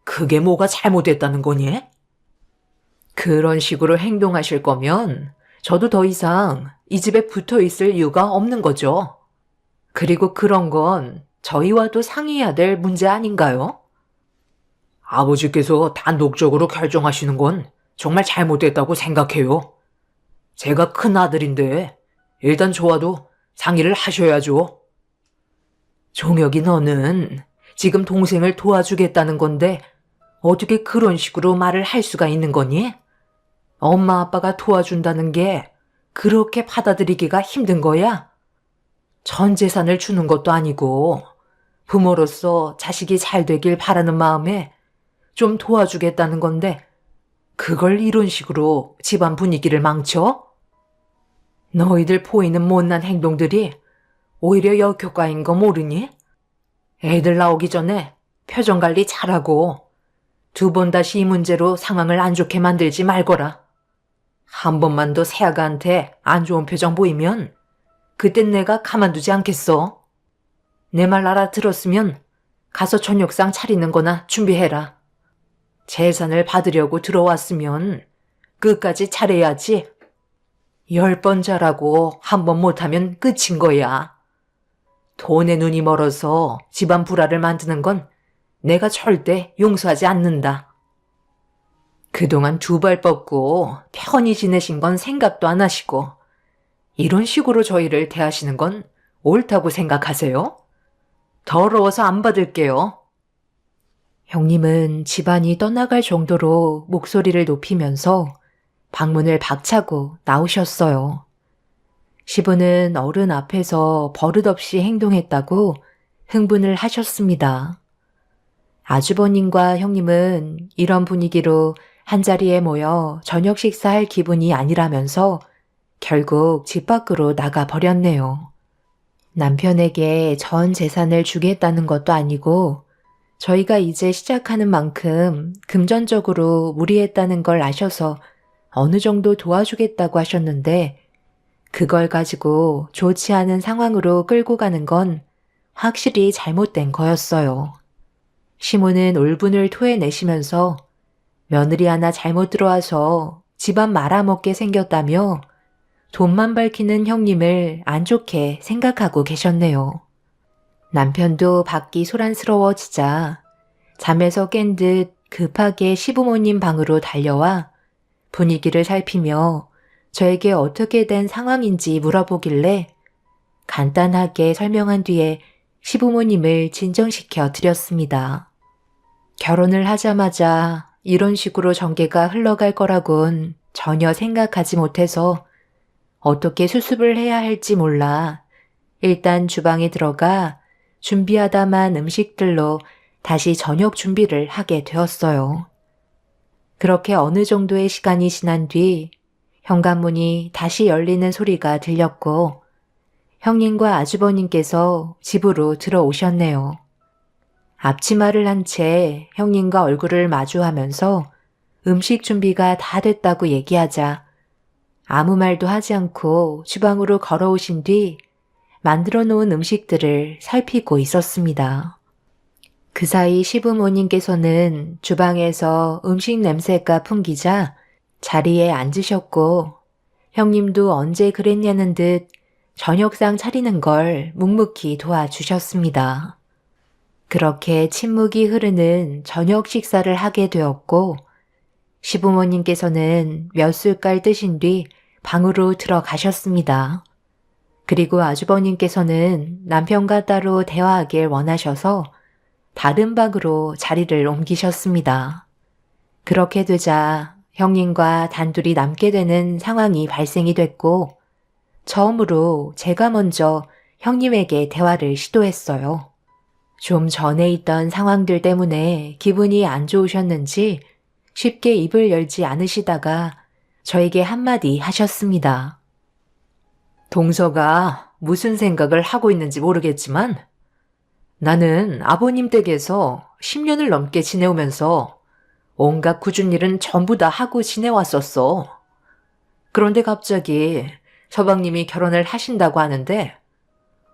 그게 뭐가 잘못됐다는 거니? 그런 식으로 행동하실 거면 저도 더 이상 이 집에 붙어 있을 이유가 없는 거죠. 그리고 그런 건 저희와도 상의해야 될 문제 아닌가요? 아버지께서 단독적으로 결정하시는 건 정말 잘못됐다고 생각해요. 제가 큰 아들인데 일단 저와도 상의를 하셔야죠. 종혁이 너는 지금 동생을 도와주겠다는 건데 어떻게 그런 식으로 말을 할 수가 있는 거니? 엄마 아빠가 도와준다는 게 그렇게 받아들이기가 힘든 거야? 전 재산을 주는 것도 아니고 부모로서 자식이 잘 되길 바라는 마음에 좀 도와주겠다는 건데 그걸 이런 식으로 집안 분위기를 망쳐? 너희들 보이는 못난 행동들이 오히려 역효과인 거 모르니? 애들 나오기 전에 표정 관리 잘하고 두 번 다시 이 문제로 상황을 안 좋게 만들지 말거라. 한 번만 더 새아가한테 안 좋은 표정 보이면 그땐 내가 가만두지 않겠어. 내 말 알아들었으면 가서 저녁상 차리는 거나 준비해라. 재산을 받으려고 들어왔으면 끝까지 잘해야지. 10번 잘하고 한 번 못하면 끝인 거야. 돈에 눈이 멀어서 집안 불화를 만드는 건 내가 절대 용서하지 않는다. 그동안 두 발 뻗고 편히 지내신 건 생각도 안 하시고 이런 식으로 저희를 대하시는 건 옳다고 생각하세요? 더러워서 안 받을게요. 형님은 집안이 떠나갈 정도로 목소리를 높이면서 방문을 박차고 나오셨어요. 시부는 어른 앞에서 버릇없이 행동했다고 흥분을 하셨습니다. 아주버님과 형님은 이런 분위기로 한자리에 모여 저녁 식사할 기분이 아니라면서 결국 집 밖으로 나가 버렸네요. 남편에게 전 재산을 주겠다는 것도 아니고 저희가 이제 시작하는 만큼 금전적으로 무리했다는 걸 아셔서 어느 정도 도와주겠다고 하셨는데 그걸 가지고 좋지 않은 상황으로 끌고 가는 건 확실히 잘못된 거였어요. 시모는 울분을 토해내시면서 며느리 하나 잘못 들어와서 집안 말아먹게 생겼다며 돈만 밝히는 형님을 안 좋게 생각하고 계셨네요. 남편도 밖이 소란스러워지자 잠에서 깬 듯 급하게 시부모님 방으로 달려와 분위기를 살피며 저에게 어떻게 된 상황인지 물어보길래 간단하게 설명한 뒤에 시부모님을 진정시켜 드렸습니다. 결혼을 하자마자 이런 식으로 전개가 흘러갈 거라곤 전혀 생각하지 못해서 어떻게 수습을 해야 할지 몰라 일단 주방에 들어가 준비하다만 음식들로 다시 저녁 준비를 하게 되었어요. 그렇게 어느 정도의 시간이 지난 뒤 현관문이 다시 열리는 소리가 들렸고 형님과 아주버님께서 집으로 들어오셨네요. 앞치마를 한 채 형님과 얼굴을 마주하면서 음식 준비가 다 됐다고 얘기하자 아무 말도 하지 않고 주방으로 걸어오신 뒤 만들어 놓은 음식들을 살피고 있었습니다. 그 사이 시부모님께서는 주방에서 음식 냄새가 풍기자 자리에 앉으셨고 형님도 언제 그랬냐는 듯 저녁상 차리는 걸 묵묵히 도와주셨습니다. 그렇게 침묵이 흐르는 저녁 식사를 하게 되었고, 시부모님께서는 몇 숟갈 드신 뒤 방으로 들어가셨습니다. 그리고 아주버님께서는 남편과 따로 대화하길 원하셔서 다른 방으로 자리를 옮기셨습니다. 그렇게 되자 형님과 단둘이 남게 되는 상황이 발생이 됐고, 처음으로 제가 먼저 형님에게 대화를 시도했어요. 좀 전에 있던 상황들 때문에 기분이 안 좋으셨는지 쉽게 입을 열지 않으시다가 저에게 한마디 하셨습니다. 동서가 무슨 생각을 하고 있는지 모르겠지만 나는 아버님 댁에서 10년을 넘게 지내오면서 온갖 굳은 일은 전부 다 하고 지내왔었어. 그런데 갑자기 서방님이 결혼을 하신다고 하는데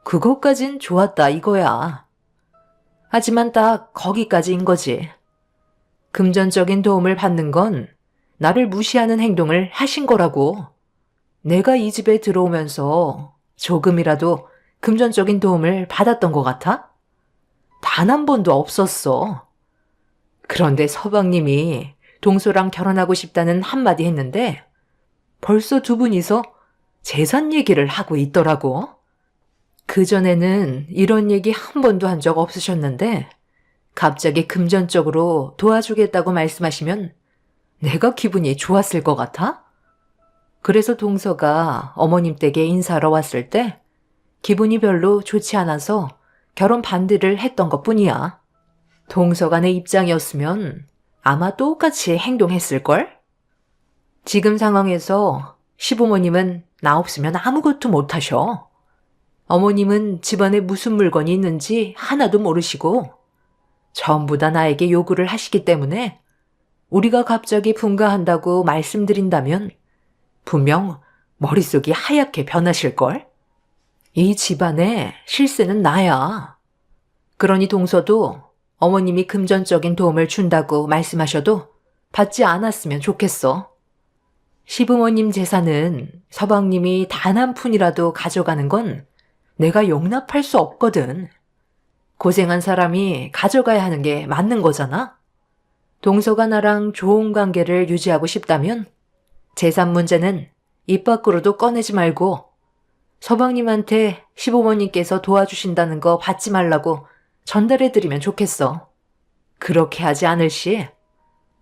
그것까진 좋았다 이거야. 하지만 딱 거기까지인 거지. 금전적인 도움을 받는 건 나를 무시하는 행동을 하신 거라고. 내가 이 집에 들어오면서 조금이라도 금전적인 도움을 받았던 것 같아? 단 한 번도 없었어. 그런데 서방님이 동서랑 결혼하고 싶다는 한마디 했는데 벌써 두 분이서 재산 얘기를 하고 있더라고. 그전에는 이런 얘기 한 번도 한 적 없으셨는데 갑자기 금전적으로 도와주겠다고 말씀하시면 내가 기분이 좋았을 것 같아? 그래서 동서가 어머님 댁에 인사하러 왔을 때 기분이 별로 좋지 않아서 결혼 반대를 했던 것 뿐이야. 동서가 내 입장이었으면 아마 똑같이 행동했을걸? 지금 상황에서 시부모님은 나 없으면 아무것도 못하셔. 어머님은 집안에 무슨 물건이 있는지 하나도 모르시고 전부 다 나에게 요구를 하시기 때문에 우리가 갑자기 분가한다고 말씀드린다면 분명 머릿속이 하얗게 변하실걸? 이 집안의 실세는 나야. 그러니 동서도 어머님이 금전적인 도움을 준다고 말씀하셔도 받지 않았으면 좋겠어. 시부모님 재산은 서방님이 단 한 푼이라도 가져가는 건 내가 용납할 수 없거든. 고생한 사람이 가져가야 하는 게 맞는 거잖아. 동서가 나랑 좋은 관계를 유지하고 싶다면 재산 문제는 입 밖으로도 꺼내지 말고 서방님한테 시부모님께서 도와주신다는 거 받지 말라고 전달해드리면 좋겠어. 그렇게 하지 않을 시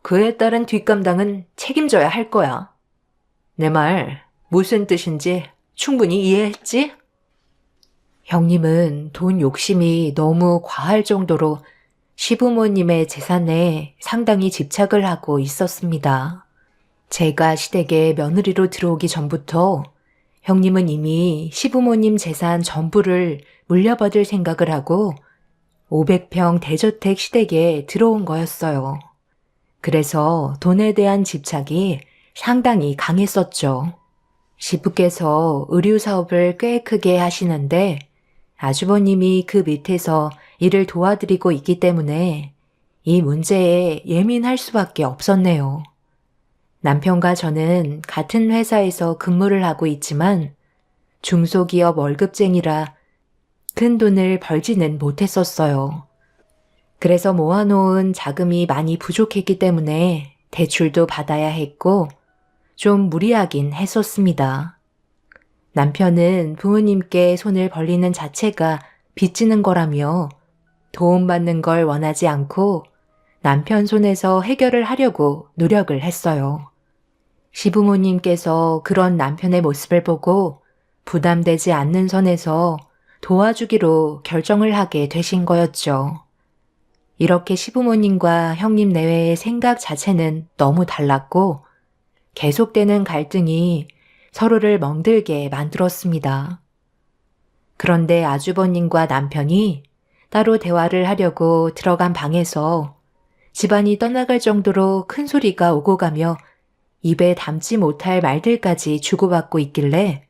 그에 따른 뒷감당은 책임져야 할 거야. 내 말 무슨 뜻인지 충분히 이해했지? 형님은 돈 욕심이 너무 과할 정도로 시부모님의 재산에 상당히 집착을 하고 있었습니다. 제가 시댁에 며느리로 들어오기 전부터 형님은 이미 시부모님 재산 전부를 물려받을 생각을 하고 500평 대저택 시댁에 들어온 거였어요. 그래서 돈에 대한 집착이 상당히 강했었죠. 시부께서 의류 사업을 꽤 크게 하시는데 아주버님이 그 밑에서 일을 도와드리고 있기 때문에 이 문제에 예민할 수밖에 없었네요. 남편과 저는 같은 회사에서 근무를 하고 있지만 중소기업 월급쟁이라 큰 돈을 벌지는 못했었어요. 그래서 모아놓은 자금이 많이 부족했기 때문에 대출도 받아야 했고 좀 무리하긴 했었습니다. 남편은 부모님께 손을 벌리는 자체가 빚지는 거라며 도움받는 걸 원하지 않고 남편 손에서 해결을 하려고 노력을 했어요. 시부모님께서 그런 남편의 모습을 보고 부담되지 않는 선에서 도와주기로 결정을 하게 되신 거였죠. 이렇게 시부모님과 형님 내외의 생각 자체는 너무 달랐고 계속되는 갈등이 서로를 멍들게 만들었습니다. 그런데 아주버님과 남편이 따로 대화를 하려고 들어간 방에서 집안이 떠나갈 정도로 큰 소리가 오고 가며 입에 담지 못할 말들까지 주고받고 있길래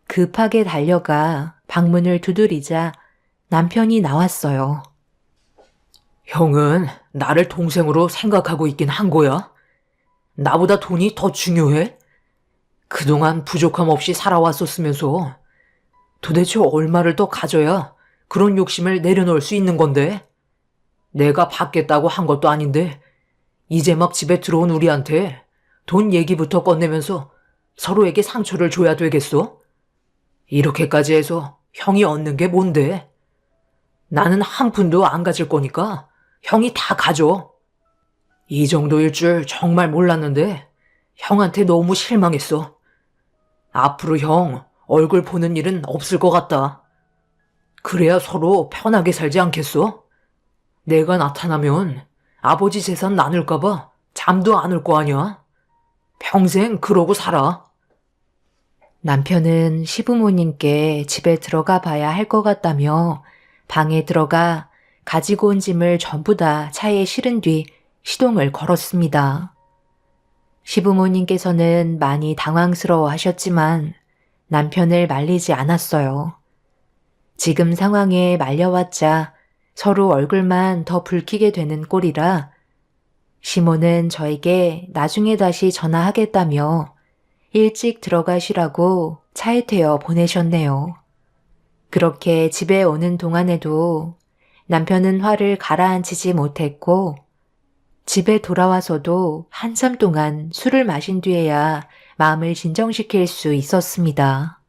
급하게 달려가 방문을 두드리자 남편이 나왔어요. 형은 나를 동생으로 생각하고 있긴 한 거야? 나보다 돈이 더 중요해? 그동안 부족함 없이 살아왔었으면서 도대체 얼마를 더 가져야 그런 욕심을 내려놓을 수 있는 건데? 내가 받겠다고 한 것도 아닌데 이제 막 집에 들어온 우리한테 돈 얘기부터 꺼내면서 서로에게 상처를 줘야 되겠어? 이렇게까지 해서 형이 얻는 게 뭔데? 나는 한 푼도 안 가질 거니까 형이 다 가져. 이 정도일 줄 정말 몰랐는데 형한테 너무 실망했어. 앞으로 형 얼굴 보는 일은 없을 것 같다. 그래야 서로 편하게 살지 않겠어? 내가 나타나면 아버지 재산 나눌까봐 잠도 안 올 거 아니야? 평생 그러고 살아. 남편은 시부모님께 집에 들어가 봐야 할 것 같다며 방에 들어가 가지고 온 짐을 전부 다 차에 실은 뒤 시동을 걸었습니다. 시부모님께서는 많이 당황스러워 하셨지만 남편을 말리지 않았어요. 지금 상황에 말려왔자 서로 얼굴만 더 붉히게 되는 꼴이라 시모는 저에게 나중에 다시 전화하겠다며 일찍 들어가시라고 차에 태워 보내셨네요. 그렇게 집에 오는 동안에도 남편은 화를 가라앉히지 못했고 집에 돌아와서도 한참 동안 술을 마신 뒤에야 마음을 진정시킬 수 있었습니다.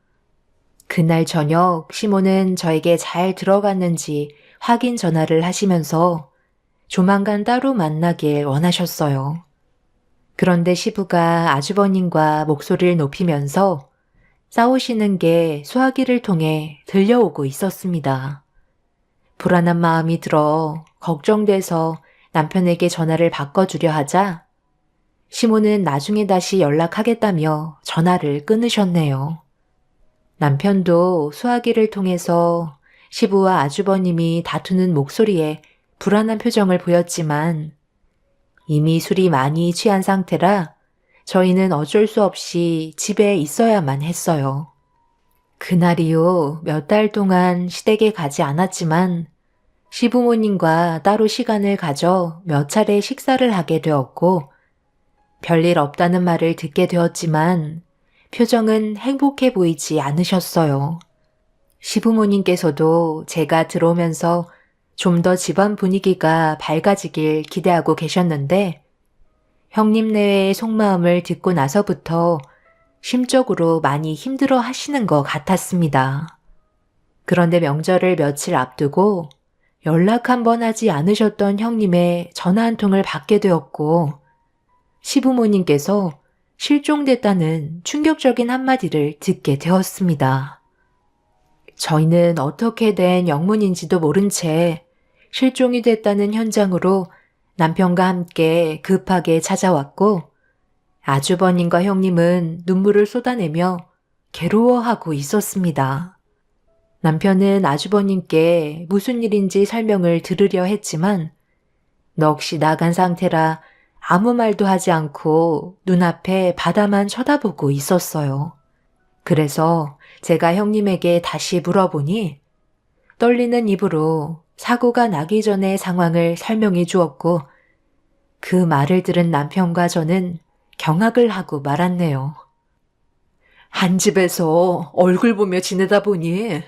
그날 저녁 시모는 저에게 잘 들어갔는지 확인 전화를 하시면서 조만간 따로 만나길 원하셨어요. 그런데 시부가 아주버님과 목소리를 높이면서 싸우시는 게 수화기를 통해 들려오고 있었습니다. 불안한 마음이 들어 걱정돼서 남편에게 전화를 바꿔주려 하자 시모는 나중에 다시 연락하겠다며 전화를 끊으셨네요. 남편도 수화기를 통해서 시부와 아주버님이 다투는 목소리에 불안한 표정을 보였지만 이미 술이 많이 취한 상태라 저희는 어쩔 수 없이 집에 있어야만 했어요. 그날 이후 몇 달 동안 시댁에 가지 않았지만 시부모님과 따로 시간을 가져 몇 차례 식사를 하게 되었고 별일 없다는 말을 듣게 되었지만 표정은 행복해 보이지 않으셨어요. 시부모님께서도 제가 들어오면서 좀 더 집안 분위기가 밝아지길 기대하고 계셨는데 형님 내외의 속마음을 듣고 나서부터 심적으로 많이 힘들어 하시는 것 같았습니다. 그런데 명절을 며칠 앞두고 연락 한 번 하지 않으셨던 형님의 전화 한 통을 받게 되었고 시부모님께서 실종됐다는 충격적인 한마디를 듣게 되었습니다. 저희는 어떻게 된 영문인지도 모른 채 실종이 됐다는 현장으로 남편과 함께 급하게 찾아왔고 아주버님과 형님은 눈물을 쏟아내며 괴로워하고 있었습니다. 남편은 아주버님께 무슨 일인지 설명을 들으려 했지만 넋이 나간 상태라 아무 말도 하지 않고 눈앞에 바다만 쳐다보고 있었어요. 그래서 제가 형님에게 다시 물어보니 떨리는 입으로 사고가 나기 전의 상황을 설명해 주었고 그 말을 들은 남편과 저는 경악을 하고 말았네요. 한 집에서 얼굴 보며 지내다 보니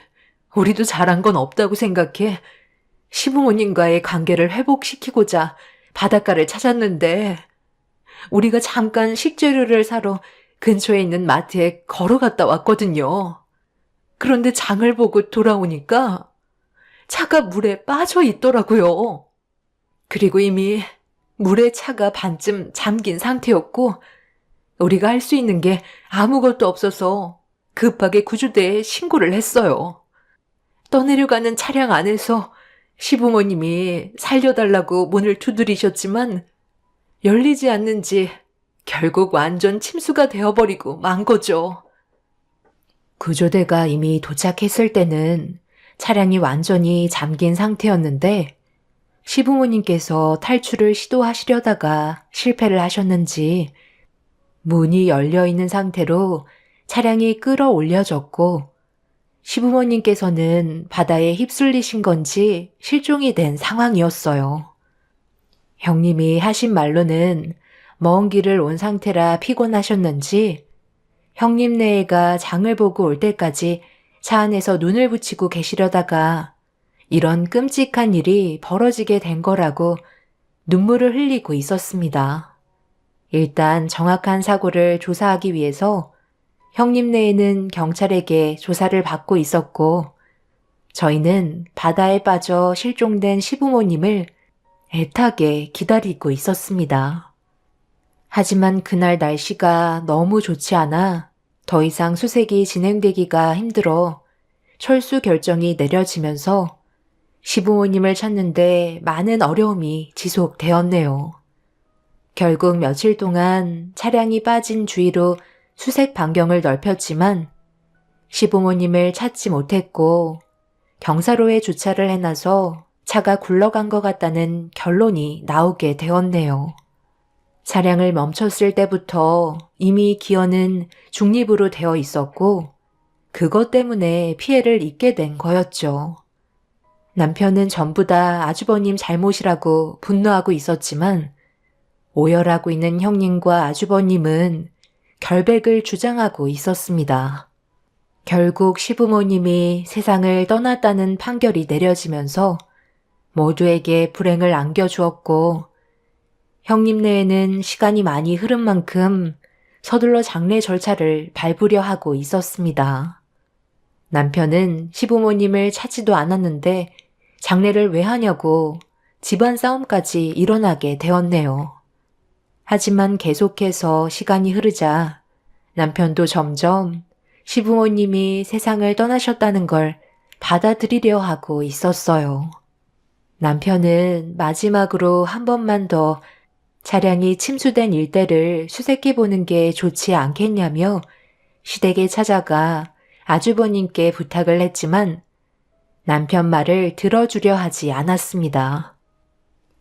우리도 잘한 건 없다고 생각해 시부모님과의 관계를 회복시키고자 바닷가를 찾았는데 우리가 잠깐 식재료를 사러 근처에 있는 마트에 걸어갔다 왔거든요. 그런데 장을 보고 돌아오니까 차가 물에 빠져 있더라고요. 그리고 이미 물에 차가 반쯤 잠긴 상태였고 우리가 할 수 있는 게 아무것도 없어서 급하게 구조대에 신고를 했어요. 떠내려가는 차량 안에서 시부모님이 살려달라고 문을 두드리셨지만 열리지 않는지 결국 완전 침수가 되어버리고 만 거죠. 구조대가 이미 도착했을 때는 차량이 완전히 잠긴 상태였는데 시부모님께서 탈출을 시도하시려다가 실패를 하셨는지 문이 열려있는 상태로 차량이 끌어올려졌고 시부모님께서는 바다에 휩쓸리신 건지 실종이 된 상황이었어요. 형님이 하신 말로는 먼 길을 온 상태라 피곤하셨는지 형님 내외가 장을 보고 올 때까지 차 안에서 눈을 붙이고 계시려다가 이런 끔찍한 일이 벌어지게 된 거라고 눈물을 흘리고 있었습니다. 일단 정확한 사고를 조사하기 위해서 형님네에는 경찰에게 조사를 받고 있었고 저희는 바다에 빠져 실종된 시부모님을 애타게 기다리고 있었습니다. 하지만 그날 날씨가 너무 좋지 않아 더 이상 수색이 진행되기가 힘들어 철수 결정이 내려지면서 시부모님을 찾는데 많은 어려움이 지속되었네요. 결국 며칠 동안 차량이 빠진 주위로 수색 반경을 넓혔지만 시부모님을 찾지 못했고 경사로에 주차를 해놔서 차가 굴러간 것 같다는 결론이 나오게 되었네요. 차량을 멈췄을 때부터 이미 기어는 중립으로 되어 있었고 그것 때문에 피해를 입게 된 거였죠. 남편은 전부 다 아주버님 잘못이라고 분노하고 있었지만 오열하고 있는 형님과 아주버님은 결백을 주장하고 있었습니다. 결국 시부모님이 세상을 떠났다는 판결이 내려지면서 모두에게 불행을 안겨주었고 형님네에는 시간이 많이 흐른 만큼 서둘러 장례 절차를 밟으려 하고 있었습니다. 남편은 시부모님을 찾지도 않았는데 장례를 왜 하냐고 집안 싸움까지 일어나게 되었네요. 하지만 계속해서 시간이 흐르자 남편도 점점 시부모님이 세상을 떠나셨다는 걸 받아들이려 하고 있었어요. 남편은 마지막으로 한 번만 더 차량이 침수된 일대를 수색해보는 게 좋지 않겠냐며 시댁에 찾아가 아주버님께 부탁을 했지만 남편 말을 들어주려 하지 않았습니다.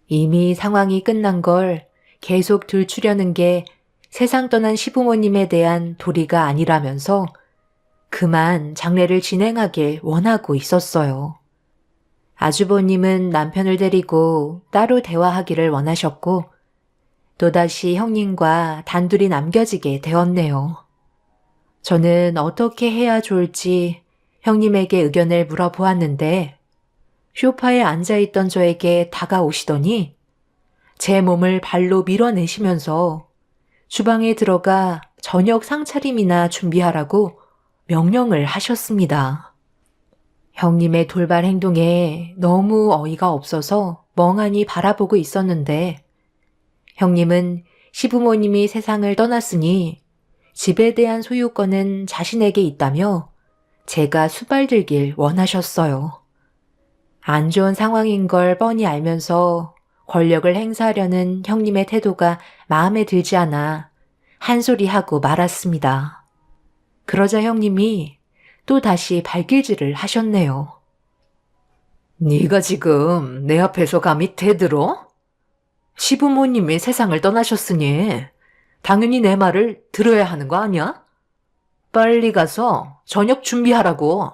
이미 상황이 끝난 걸 계속 들추려는 게 세상 떠난 시부모님에 대한 도리가 아니라면서 그만 장례를 진행하길 원하고 있었어요. 아주버님은 남편을 데리고 따로 대화하기를 원하셨고 또다시 형님과 단둘이 남겨지게 되었네요. 저는 어떻게 해야 좋을지 형님에게 의견을 물어보았는데 소파에 앉아있던 저에게 다가오시더니 제 몸을 발로 밀어내시면서 주방에 들어가 저녁 상차림이나 준비하라고 명령을 하셨습니다. 형님의 돌발 행동에 너무 어이가 없어서 멍하니 바라보고 있었는데 형님은 시부모님이 세상을 떠났으니 집에 대한 소유권은 자신에게 있다며 제가 수발들길 원하셨어요. 안 좋은 상황인 걸 뻔히 알면서 권력을 행사하려는 형님의 태도가 마음에 들지 않아 한 소리 하고 말았습니다. 그러자 형님이 또 다시 발길질을 하셨네요. 네가 지금 내 앞에서 감히 대들어? 시부모님이 세상을 떠나셨으니 당연히 내 말을 들어야 하는 거 아니야? 빨리 가서 저녁 준비하라고.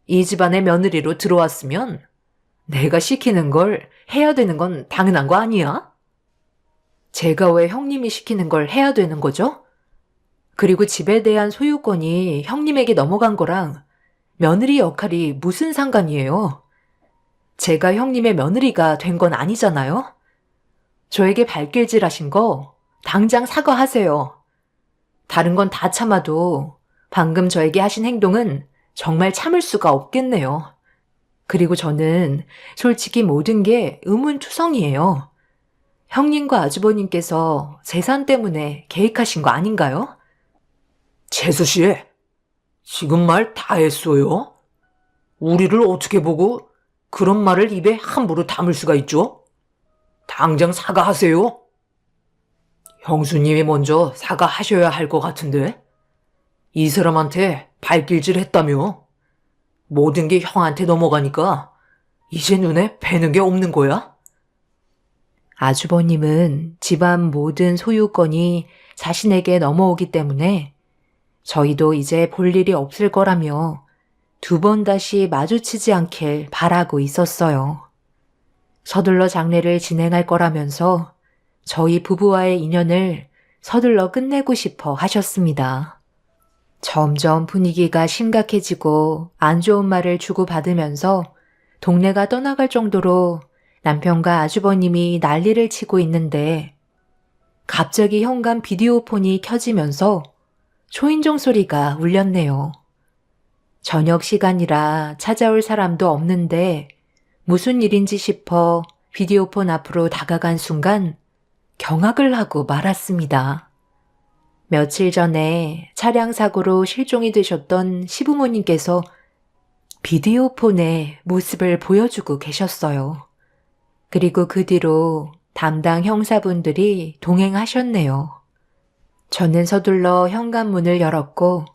이 집안의 며느리로 들어왔으면 내가 시키는 걸 해야 되는 건 당연한 거 아니야? 제가 왜 형님이 시키는 걸 해야 되는 거죠? 그리고 집에 대한 소유권이 형님에게 넘어간 거랑 며느리 역할이 무슨 상관이에요? 제가 형님의 며느리가 된 건 아니잖아요? 저에게 발길질 하신 거 당장 사과하세요. 다른 건 다 참아도 방금 저에게 하신 행동은 정말 참을 수가 없겠네요. 그리고 저는 솔직히 모든 게 의문투성이에요. 형님과 아주버님께서 재산 때문에 계획하신 거 아닌가요? 재수 씨, 지금 말 다 했어요? 우리를 어떻게 보고 그런 말을 입에 함부로 담을 수가 있죠? 당장 사과하세요. 형수님이 먼저 사과하셔야 할 것 같은데 이 사람한테 발길질 했다며? 모든 게 형한테 넘어가니까 이제 눈에 뵈는 게 없는 거야? 아주버님은 집안 모든 소유권이 자신에게 넘어오기 때문에 저희도 이제 볼 일이 없을 거라며 두 번 다시 마주치지 않길 바라고 있었어요. 서둘러 장례를 진행할 거라면서 저희 부부와의 인연을 서둘러 끝내고 싶어 하셨습니다. 점점 분위기가 심각해지고 안 좋은 말을 주고받으면서 동네가 떠나갈 정도로 남편과 아주버님이 난리를 치고 있는데 갑자기 현관 비디오폰이 켜지면서 초인종 소리가 울렸네요. 저녁 시간이라 찾아올 사람도 없는데 무슨 일인지 싶어 비디오폰 앞으로 다가간 순간 경악을 하고 말았습니다. 며칠 전에 차량 사고로 실종이 되셨던 시부모님께서 비디오폰에 모습을 보여주고 계셨어요. 그리고 그 뒤로 담당 형사분들이 동행하셨네요. 저는 서둘러 현관문을 열었고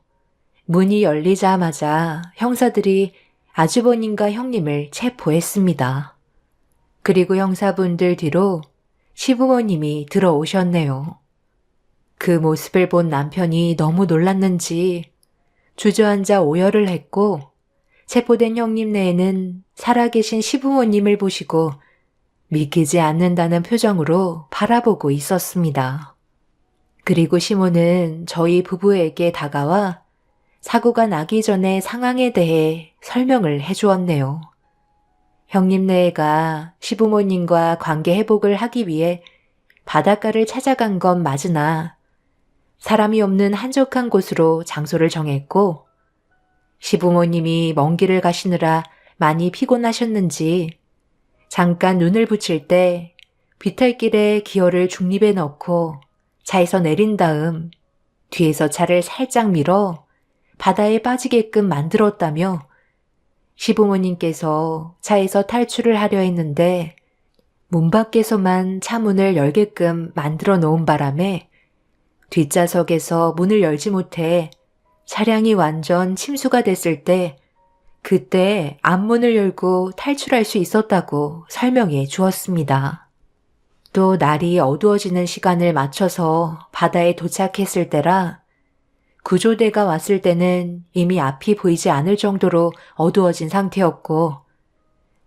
문이 열리자마자 형사들이 아주버님과 형님을 체포했습니다. 그리고 형사분들 뒤로 시부모님이 들어오셨네요. 그 모습을 본 남편이 너무 놀랐는지 주저앉아 오열을 했고 체포된 형님네에는 살아계신 시부모님을 보시고 믿기지 않는다는 표정으로 바라보고 있었습니다. 그리고 시모는 저희 부부에게 다가와 사고가 나기 전의 상황에 대해 설명을 해주었네요. 형님네가 시부모님과 관계 회복을 하기 위해 바닷가를 찾아간 건 맞으나 사람이 없는 한적한 곳으로 장소를 정했고 시부모님이 먼 길을 가시느라 많이 피곤하셨는지 잠깐 눈을 붙일 때 비탈길에 기어를 중립에 넣고 차에서 내린 다음 뒤에서 차를 살짝 밀어 바다에 빠지게끔 만들었다며 시부모님께서 차에서 탈출을 하려 했는데 문 밖에서만 차 문을 열게끔 만들어 놓은 바람에 뒷좌석에서 문을 열지 못해 차량이 완전 침수가 됐을 때 그때 앞문을 열고 탈출할 수 있었다고 설명해 주었습니다. 또 날이 어두워지는 시간을 맞춰서 바다에 도착했을 때라 구조대가 왔을 때는 이미 앞이 보이지 않을 정도로 어두워진 상태였고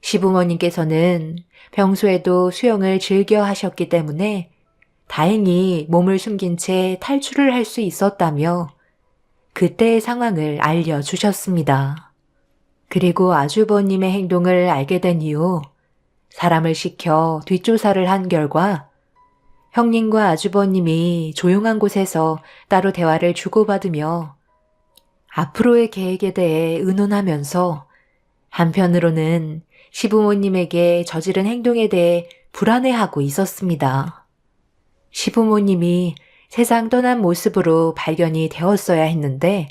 시부모님께서는 평소에도 수영을 즐겨 하셨기 때문에 다행히 몸을 숨긴 채 탈출을 할 수 있었다며 그때의 상황을 알려주셨습니다. 그리고 아주버님의 행동을 알게 된 이후 사람을 시켜 뒷조사를 한 결과 형님과 아주버님이 조용한 곳에서 따로 대화를 주고받으며 앞으로의 계획에 대해 의논하면서 한편으로는 시부모님에게 저지른 행동에 대해 불안해하고 있었습니다. 시부모님이 세상 떠난 모습으로 발견이 되었어야 했는데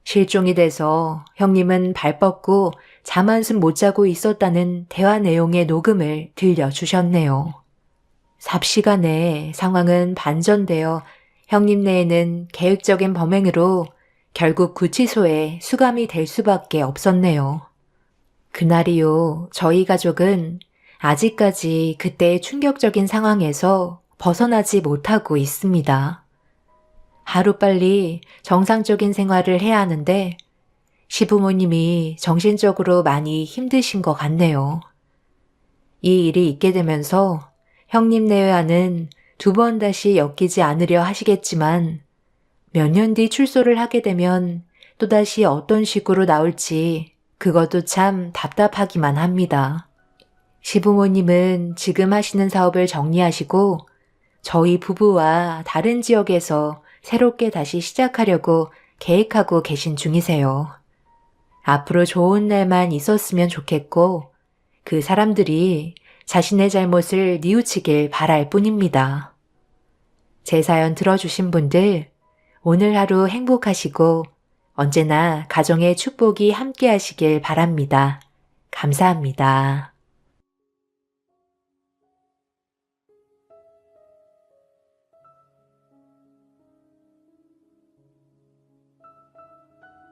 실종이 돼서 형님은 발 뻗고 잠 한숨 못 자고 있었다는 대화 내용의 녹음을 들려주셨네요. 삽시간에 상황은 반전되어 형님네에는 계획적인 범행으로 결국 구치소에 수감이 될 수밖에 없었네요. 그날 이후 저희 가족은 아직까지 그때의 충격적인 상황에서 벗어나지 못하고 있습니다. 하루빨리 정상적인 생활을 해야 하는데 시부모님이 정신적으로 많이 힘드신 것 같네요. 이 일이 있게 되면서 형님 내외와는 2번 다시 엮이지 않으려 하시겠지만 몇 년 뒤 출소를 하게 되면 또다시 어떤 식으로 나올지 그것도 참 답답하기만 합니다. 시부모님은 지금 하시는 사업을 정리하시고 저희 부부와 다른 지역에서 새롭게 다시 시작하려고 계획하고 계신 중이세요. 앞으로 좋은 날만 있었으면 좋겠고 그 사람들이 자신의 잘못을 뉘우치길 바랄 뿐입니다. 제 사연 들어주신 분들 오늘 하루 행복하시고 언제나 가정의 축복이 함께 하시길 바랍니다. 감사합니다.